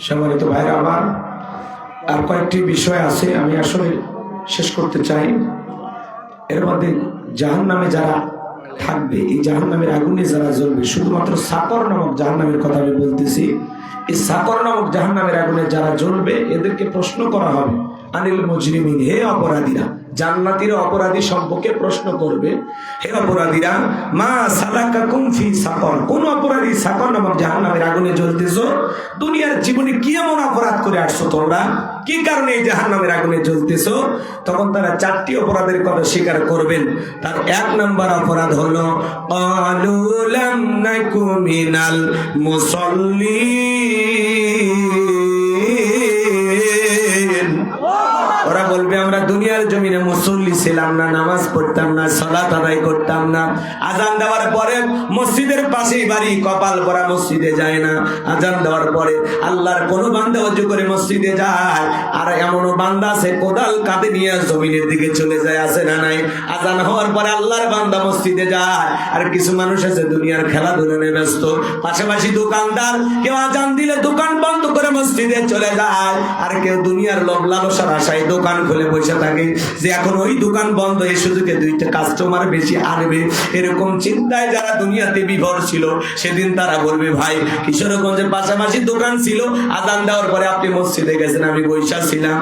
সম্মানিত ভাইরা আমার, আর কয়েকটি বিষয় আছে আমি আসলে শেষ করতে চাই। এর মধ্যে জাহান্নামে যারা থাকবে, এই জাহান্নামের আগুনে যারা জ্বলবে, শুধুমাত্র সাকর নামক জাহান্নামের কথা আমি বলতেছি। এই সাকর নামক জাহান্নামের আগুনে যারা জ্বলবে, এদেরকে প্রশ্ন করা হবে আনিল মুজরিমিন, হে অপরাধীরা। জান্নাতীরা অপরাধী সম্পর্কে প্রশ্ন করবে, হে অপরাধীরা, মা সালাকাকুম ফি সাকর, কোন অপরাধী সাকর নামক জাহান্নামের আগুনে জ্বলতেছো? দুনিয়ার জীবনে কি এমন অপরাধ করে আসছো তোমরা, কি কারণে এই জাহান্নামের আগুনে জ্বলতেছো? তখন তারা 4টি অপরাধের কথা স্বীকার করবেন। তার 1 নম্বর অপরাধ হলো ক্বালু লাম নাকু মিনাল মুসাল্লিন। ওরা বলবে আমরা দুনিয়ার জমিনে মুসল্লি ছিলাম না, নামাজ পড়তাম না, সালাত আদায় করতাম না। আজান দেওয়ার পরে মসজিদের পাশেই বাড়ি, কপাল পরা মসজিদে যায় না। আজান দেওয়ার পরে আল্লাহর কোন বান্দা ওযু করে মসজিদে যায়, আর এমনও বান্দা আছে কোদাল কাঁধে নিয়ে জমিনের দিকে চলে যায়, আছে না নাই? আজান হওয়ার পরে আল্লাহর বান্দা মসজিদে যায়। আর কিছু মানুষ আছে দুনিয়ার খেলাধুলা নিয়ে ব্যস্ত, পাশাপাশি দোকানদার, কেউ আজান দিলে দোকান বন্ধ করে মসজিদে চলে যায়, আর কেউ দুনিয়ার লোভ লালসার আশায় দোকান খুলে বসে থাকে যে এখন ওই দোকান বন্ধ, এই সুযোগে 2টা কাস্টমার বেশি আনবে। এরকম চিন্তায় যারা দুনিয়াতে বিভোর ছিল, সেদিন তারা বলবে ভাই কিশোরগঞ্জের পাশাপাশি দোকান ছিল, আজান দেওয়ার পরে আপনি মসজিদে গেছেন, আমি বৈশা ছিলাম,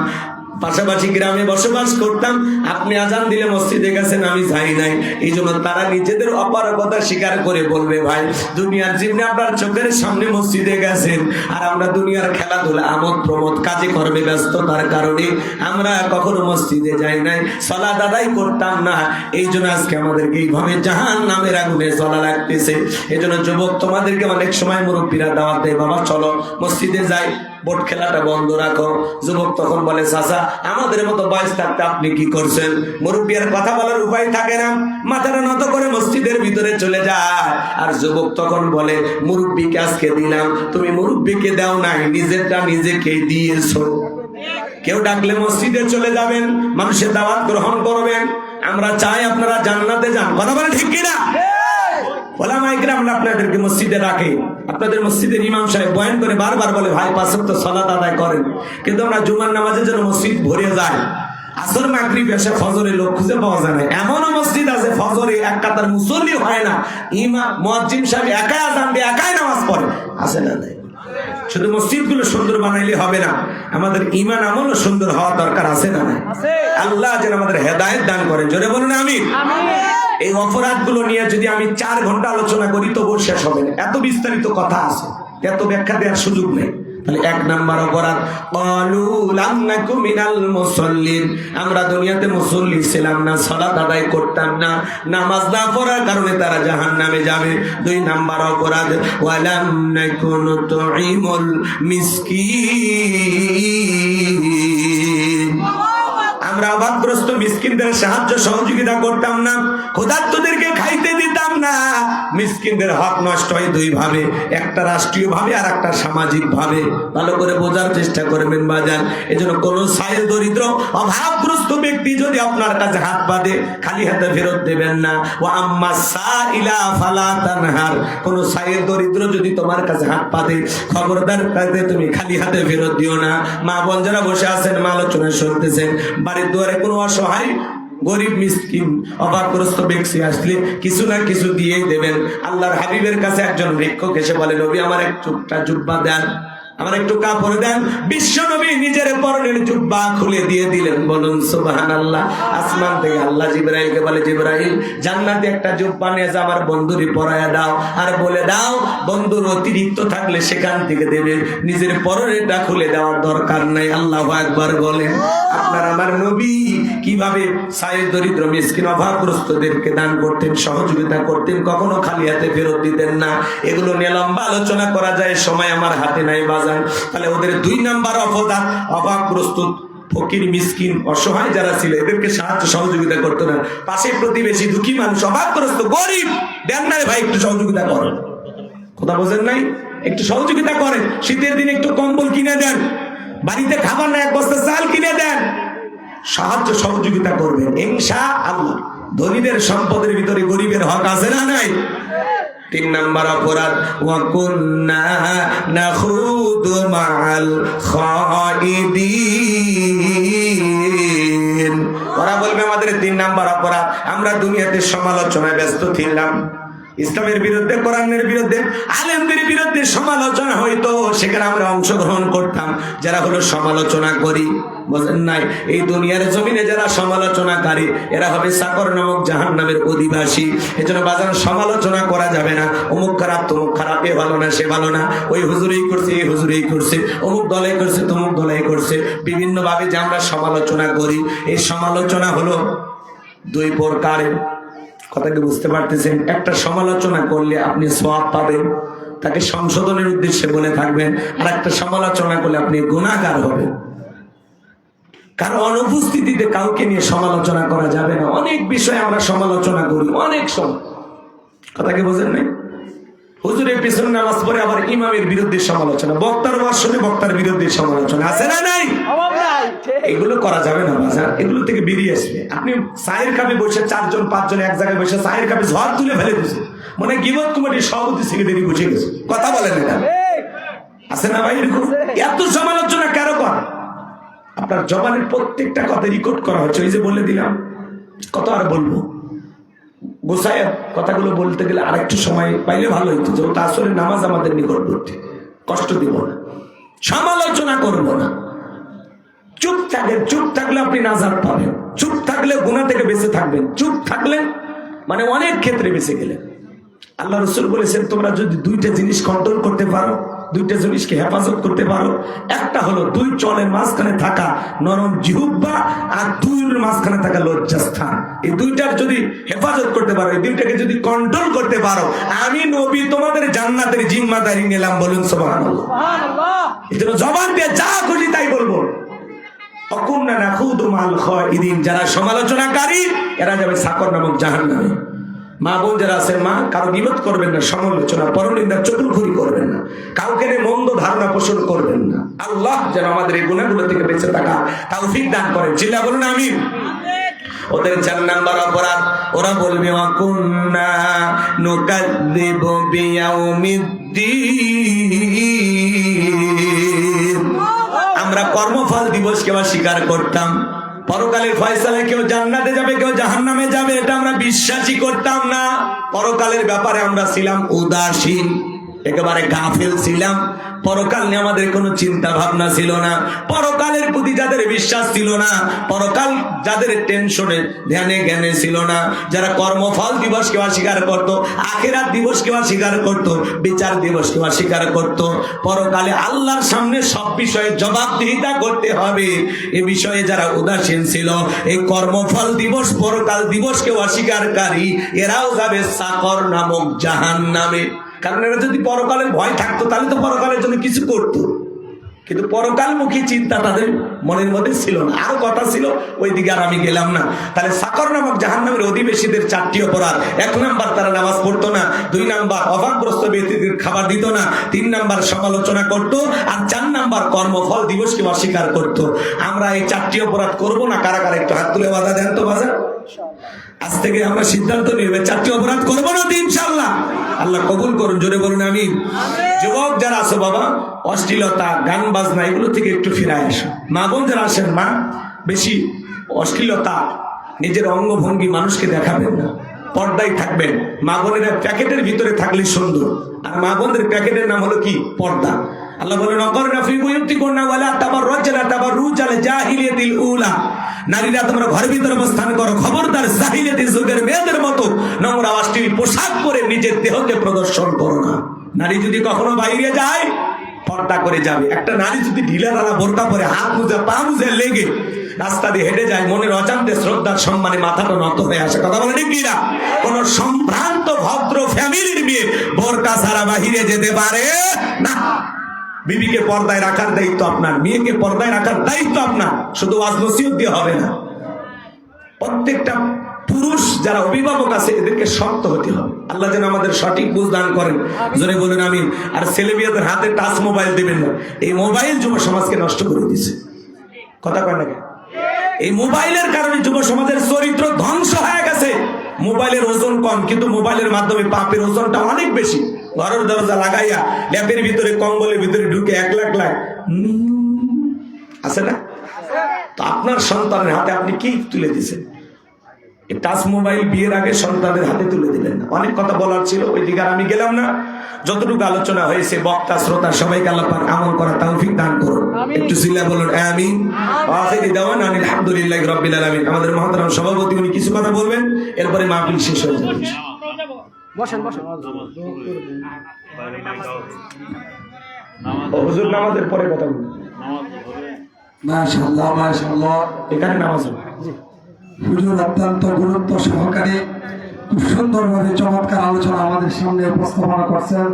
পাশাপাশি গ্রামে বসবাস করতাম, আপনি আজান দিলে মসজিদে গেছেন, আমি যাই নাই। এই জন্য তারা নিজেদের অপারগতা স্বীকার করে বলবে ভাই দুনিয়ার জীবনে আপনার চোখের সামনে মসজিদে গেছেন, আর আমরা দুনিয়ার খেলাধুলা আমোদ প্রমোদ কাজে কর্মে ব্যস্ততার কারণে আমরা কখনো মসজিদে যাই নাই, সালাত আদায় করতাম না। এই জন্য আজকে আমাদেরকে এইভাবে জাহান্নামের আগুনে জ্বলা লাগতেছে। এই জন্য যুবক, তোমাদেরকে অনেক সময় মুরব্বীরা দাওয়াত দেয়, বাবা চলো মসজিদে যাই, বোট খেলাটা বন্ধ রাখো। যুবক তখন বলে চাচা আমাদের মতো বয়স থাকতে আপনি কি করছেন? মুরব্বীর কথা বলার উপায় থাকে না, মাথাটা নত করে মসজিদের ভিতরে চলে যায়। আর যুবক তখন বলে মুরব্বীকে আজকে দিলাম, তুমি মুরব্বীকে দাও নাই, নিজেরটা নিজেকে দিয়েছো। কেউ ডাকলে মসজিদে চলে যাবেন, মানুষের দাওয়াত গ্রহণ করবেন। আমরা চাই আপনারা জান্নাতে যান, কথা বলে ঠিক কিনা? ওলামায়ে কেরাম আপনাদেরকে মসজিদে রাখে, আপনাদের মসজিদের ইমাম সাহেব বয়ান করে বারবার বলে ভাই 5 ওয়াক্ত সালাত আদায় করেন, কিন্তু আমরা জুমার নামাজের জন্য মসজিদ ভরে যায়, আসর মাগরিব এসে ফজরে লোক খুঁজে পাওয়া যায় না। এমনও মসজিদ আছে ফজরে এক কাতার মুসল্লি হয় না, ইমাম মুয়াজ্জিন সাহেব একাই আযান দিয়ে একাই নামাজ পড়ে, আছে না নাই? শুধু মসজিদ গুলো সুন্দর বানাইলে হবে না, আমাদের ঈমান আমলও সুন্দর হওয়া দরকার, আছে না নাই? আল্লাহ যেন আমাদের হেদায়েত দান করেন, জোরে বলুন আমিন। এই অপরাধগুলো নিয়ে যদি আমি 4 ঘন্টা আলোচনা করি তবু শেষ হবে না, এত বিস্তারিত কথা আছে, এত ব্যাখ্যা দেওয়ার সুযোগ নেই। তাহলে 1 নাম্বার অপরাধ ক্বালু লাম নাকু মিনাল মুসাল্লিন, আমরা দুনিয়াতে মুসল্লি ছিলাম না, সালাত আদায় করতাম না, নামাজ না পড়ার কারণে তারা জাহান্নামে যাবে। 2 নাম্বার অপরাধ ওয়ালাম নাকু নুতঈমুল মিসকিন, আমরা অভাবগ্রস্ত মিসকিনদের সাহায্য সহযোগিতা করতাম না, ক্ষুধার্তদেরকে খাইতে দিতাম না। মিসকিনদের হক নষ্ট হয় 2 ভাবে, একটা রাষ্ট্রীয় ভাবে আর একটা সামাজিক ভাবে। ভালো করে বোঝার চেষ্টা করবেন বাজান। এজন্য কোন সাইল দরিদ্র অভাবগ্রস্ত ব্যক্তি যদি আপনার কাছে হাত বাঁধে, খালি হাতে ফেরত দেবেন না। ও আম্মা সাইলা ফালা তানহার, কোন সাইল দরিদ্র যদি তোমার কাছে হাত বাঁধে, খবরদার কাছে তুমি খালি হাতে ফেরত দিও না। মা বোন যারা বসে আছেন, মা আলোচনা শুনতেছেন, বাড়ির দুয়ারে কোনো অসহায় গরিব মিসকিন অভাবগ্রস্ত ব্যক্তি আসলে কিছু না কিছু দিয়েই দেবেন। আল্লাহর হাবিবের কাছে একজন ভিক্ষুক এসে বলে নবী আমার একটা জুব্বা দেন, আমার একটু কাপড় দেন। বিশ্ব নবী নিজের পরনের জুব্বা খুলে দিয়ে দিলেন, বলুন সুবহানাল্লাহ। আসমান থেকে আল্লাহ জিবরাইলকে বলে জিবরাইল জান্নাতে একটা জুব্বা নিয়ে যা, আমার বন্ধুরই পরায়া দাও, আর বলে দাও বন্ধুর অতিরিক্ত থাকলে সেখান থেকে দেবে, নিজের পরনেরটা খুলে দেওয়ার দরকার নাই। আল্লাহু আকবার বলেন। আপনার আমার নবী কিভাবে সাইয়ের দরিদ্র মিসকিন অভাবগ্রস্তদেরকে দান করতেন, সহযোগিতা করতেন, কখনো খালি হাতে ফেরত দিতেন না। এগুলো নিয়ে লম্বা আলোচনা করা যায়, সময় আমার হাতে নাই বাজার। তাহলে ওদের 2 নাম্বার অপরাধ অভাবগ্রস্ত ফকির মিসকিন অসহায় যারা ছিল এদেরকে সাহায্য সহযোগিতা করতো না। পাশে প্রতিবেশী দুঃখী মানুষ অভাবগ্রস্ত গরিব দেন না ভাই একটু সহযোগিতা করেন, কথা বোঝেন নাই? একটু সহযোগিতা করেন, শীতের দিনে একটু কম্বল কিনে দেন, বাড়িতে খাবার না এক বস্তা চাল কিনে দেন, সাহায্য সহযোগিতা করবেন ইনশাআল্লাহ। ধনীদের সম্পদের ভিতরে গরিবের হক আছে না নাই? 3 নাম্বার অপরাধ, ওয়া কুন্না নাখুদু মাআল খাইদিন। ওরা বলবে আমাদের 3 নাম্বার অপরাধ, আমরা দুনিয়াতে সমালোচনায় ব্যস্ত ছিলাম। ইসলামের বিরুদ্ধে, কোরআনের বিরুদ্ধে, আলেমদের বিরুদ্ধে সমালোচনা হইতো, সেখানে আমরা অংশগ্রহণ করতাম। যারা হলো সমালোচনা করি, বুঝেন নাই, এই দুনিয়ার জমিনে যারা সমালোচনাকারী এরা হবে সাকর নামক জাহান্নামের অধিবাসী। এজন্য বাজার সমালোচনা করা যাবে না, অমুক খারাপ তমুক খারাপ, এ ভালো না সে ভালো না, ওই হুজুরেই করছে এই হুজুরেই করছে, অমুক দলাই করছে তমুক দলাই করছে। বিভিন্ন ভাবে যে আমরা সমালোচনা করি, এই সমালোচনা হলো 2 প্রকারের। কথা কি বুঝতে পারতেছেন? একটা সমালোচনা করলে আপনি সওয়াব পাবেন, তাকে সংশোধনের উদ্দেশ্যে বলে থাকবেন, আর একটা সমালোচনা করলে আপনি গুনাহগার হবেন। কারণ অনুপস্থিতিতে কাউকে নিয়ে সমালোচনা করা যাবে না। অনেক বিষয়ে আমরা সমালোচনা করি, অনেক সময়। কথা কি বোঝেন নাই? হুজুরের পিছনে নামাজ পড়ে আবার ইমামের বিরুদ্ধে সমালোচনা, বক্তার ভাষণে বক্তার বিরুদ্ধে সমালোচনা, আছে না নাই? এগুলো করা যাবে না বাজার, এগুলো থেকে বেরিয়ে আসবে। আপনি চায়ের কাপে বসে 4 জন 5 জন এক জায়গায় বসে চায়ের কাপে ঝড় তুলে ফেলে দিচ্ছে, মনে গিবত কমিটির সভাপতি সেক্রেটারি বসে গেছে, কথা বলেন এটা আছে না ভাই? এরকম এত সমালোচনা কেন কর? আপনার জবানের প্রত্যেকটা কথা রেকর্ড করা হচ্ছে। ওই যে বলে দিলাম, কত আর বলবো, গোসায় কথাগুলো বলতে গেলে আরেকটু সময় পাইলে ভালো হইতো। যেহেতু আসলে নামাজ আমাদের নিকটবর্তী, কষ্ট দিব না, সমালোচনা করব না, চুপ থাকবেন। চুপ থাকলে আপনি নাজাত পাবেন, চুপ থাকলে গুনাহ থেকে বেঁচে থাকবেন, চুপ থাকলে মানে অনেক ক্ষেত্রে বেঁচে গেলেন। আল্লাহ রাসূল বলেছেন, তোমরা যদি 2টা জিনিস কন্ট্রোল করতে পারো, 2টা জিনিসকে হেফাজত করতে পারো, একটা হলো 2 চলের মাঝখানে থাকা নরম জিহ্বা, আর 2-এর মাঝখানে থাকা লজ্জাস্থান। এই 2টার যদি হেফাজত করতে পারো, এই 2টাকে যদি কন্ট্রোল করতে পারো, আমি নবী তোমাদের জান্নাতের জিম্মাদারি নিলাম। বলুন সুবহানাল্লাহ। এজন্য জবান দিয়ে যা খুশি তাই বলবো। অকুন্না নাখুদু মাল খাইদিন, যারা সমালোচনাকারী এরা যাবে সাকর নামক জাহান্নামে। মা বোন যারা আছেন, মা কারো গীবত করবেন না, সমালোচনা পরনিন্দা চতুর্খুরি করবেন না, কাউকে নিয়ে মন্দ ধারণা পোষণ করবেন না। আল্লাহ যেন আমাদের এই গুনাহগুলো থেকে বেঁচে থাকা তৌফিক দান করেন। চিল্লা বলুন আমিন। ওদের 4 নাম্বার অপরাধ, ওরা বলবে ওয়া কুন্না নুকাযযিবু বিয়াউমিদ্দিন, আমরা কর্মফল দিবসকে অস্বীকার করতাম, পরকালের ফয়সালায় কেউ জান্নাতে যাবে কেউ জাহান্নামে যাবে এটা আমরা বিশ্বাসই করতাম না। পরকালের ব্যাপারে আমরা ছিলাম উদাসীন, একেবারে গাফেল ছিলাম। পরকাল নিয়ে আমাদের কোনো চিন্তা ভাবনা ছিল না, পরকালের প্রতি যাদের বিশ্বাস ছিল না, পরকাল যাদের টেনশনে ধ্যানে জ্ঞানে ছিল না, যারা কর্মফল দিবসকে অস্বীকার করত, আখিরাত দিবসকে অস্বীকার করত, বিচার দিবসকে অস্বীকার করত, পরকালে আল্লাহর সামনে সব বিষয়ে জবাবদিহিতা করতে হবে, এ বিষয়ে যারা উদাসীন ছিল, এই কর্মফল দিবস পরকাল দিবসকে অস্বীকারী এরাও যাবে সাকর নামক জাহান্নামে। কারণ এরা যদি পরকালের ভয় থাকতো তাহলে তো পরকালের জন্য কিছু করতো, কিন্তু পরকালমুখী চিন্তা তাদের মনের মধ্যে ছিল না। আরো কথা ছিল, ওই দিকে আর আমি গেলাম না। তাহলে সাকর নামক জাহান্নামের অধিবেশীদের 4টি অপরাধ। 1 নাম্বার, তারা নামাজ পড়তো না। 2 নাম্বার, অভাবগ্রস্ত ব্যক্তিদের খাবার দিত না। 3 নাম্বার, সমালোচনা করতো। আর 4 নাম্বার, কর্মফল দিবসকে অস্বীকার করতো। আমরা এই 4টি অপরাধ করবো না। কারা কারা একটু হাত তুলে বাধা দেন তো বাজার। আজ থেকে আমরা সিদ্ধান্ত নিব 4টি অপরাধ করবো না তো ইনশাআল্লাহ। আল্লাহ কবুল করুন, জোরে বলুন আমিন। যুবক যারা আছো বাবা, অশ্লীলতা গান বাজনা এগুলো থেকে একটু ফিরে আসো। মা বোন যারা আসেন, মা বেশি অশ্লীলতা নিজের অঙ্গভঙ্গি মানুষকে দেখাবেন না, পর্দায় থাকবেন। মা বোনেরা প্যাকেটের ভিতরে থাকলে সুন্দর, আর মা বোনদের প্যাকেটের নাম হলো কি? পর্দা। আল্লাহ বলেন অকরনা ফি বুয়ুতিকুন্না ওয়ালা তাবাররাজনা তাবাররুজাল জাহিলিয়াতিল উলা, নারীরা তোমরা ঘরের ভিতরে অবস্থান করো, খবরদার জাহিলিয়াতি যুগের মেয়েদের মতো নোংরা অশ্লীল পোশাক পরে নিজের দেহকে প্রদর্শন করো না। নারী যদি কখনো বাইরে যায় পর্দা করে যাবে। একটা নারী যদি ঢিলাঢালা বোরকা পরে হাত মুজে পা মুজে লেগে রাস্তা দিয়ে হেঁটে যায়, মনের অজান্তে শ্রদ্ধার সম্মানে মাথাটা নত হয়ে আসে। কথা বলে ঠিক কিনা? কোন সম্ভ্রান্ত ভদ্র ফ্যামিলির মেয়ে বোরকা ছাড়া বাহিরে যেতে পারে না। বিবিকে পর্দায় রাখার দায়িত্ব আপনার, মেয়েকে পর্দায় রাখার দায়িত্ব আপনার। শুধু ওয়াজ নসিহত দিয়ে হবে না, প্রত্যেকটা পুরুষ যারা অভিভাবক আছে এদেরকে শক্ত হতে হবে। আল্লাহ যেন আমাদের সঠিক বুঝ দান করেন, জোরে বলেন আমিন। আর ছেলে মেয়েদের হাতে টাচ মোবাইল দিবেন না, এই মোবাইল যুব সমাজকে নষ্ট করে দিয়েছে। কথা কয় না? এই মোবাইলের কারণে যুব সমাজের চরিত্র ধ্বংস হয়ে গেছে। মোবাইলের ওজন কম, কিন্তু মোবাইলের মাধ্যমে পাপের ওজনটা অনেক বেশি। ঘরের দরজা লাগাইয়া ল্যাপের ভিতরে কম্বলের ভিতরে ঢুকে এক লাখ লাখ আছে না? তো আপনার সন্তানের হাতে আপনি কি তুলে দিয়েছেন? টাচ মোবাইল বিয়ের আগে সন্তানের হাতে তুলে দিলেন না। অনেক কথা বলার ছিল, ওই দিকে আমি গেলাম না। যতটুকু আলোচনা হয়েছে বক্তা শ্রোতা সবাইকে আল্লাহ পাক আমল করার তৌফিক দান করুন। একটু সিল্লা বলুন আমিন। আখিরি দাওয়ানা আলহামদুলিল্লাহি রাব্বিল আলামিন। আমাদের মহতারাম সভাপতি উনি কিছু কথা বলবেন, এরপরে মাহফিল শেষ হয়ে যাবে। বসেন বসেন। হুজুর নামাজের পরে কথা বলুন। মাশাআল্লাহ মাশাআল্লাহ। এখানে নামাজ হবে। হুজুর অত্যন্ত গুরুত্ব সহকারে খুব সুন্দরভাবে চমৎকার আলোচনা আমাদের সামনে উপস্থাপনা করছেন।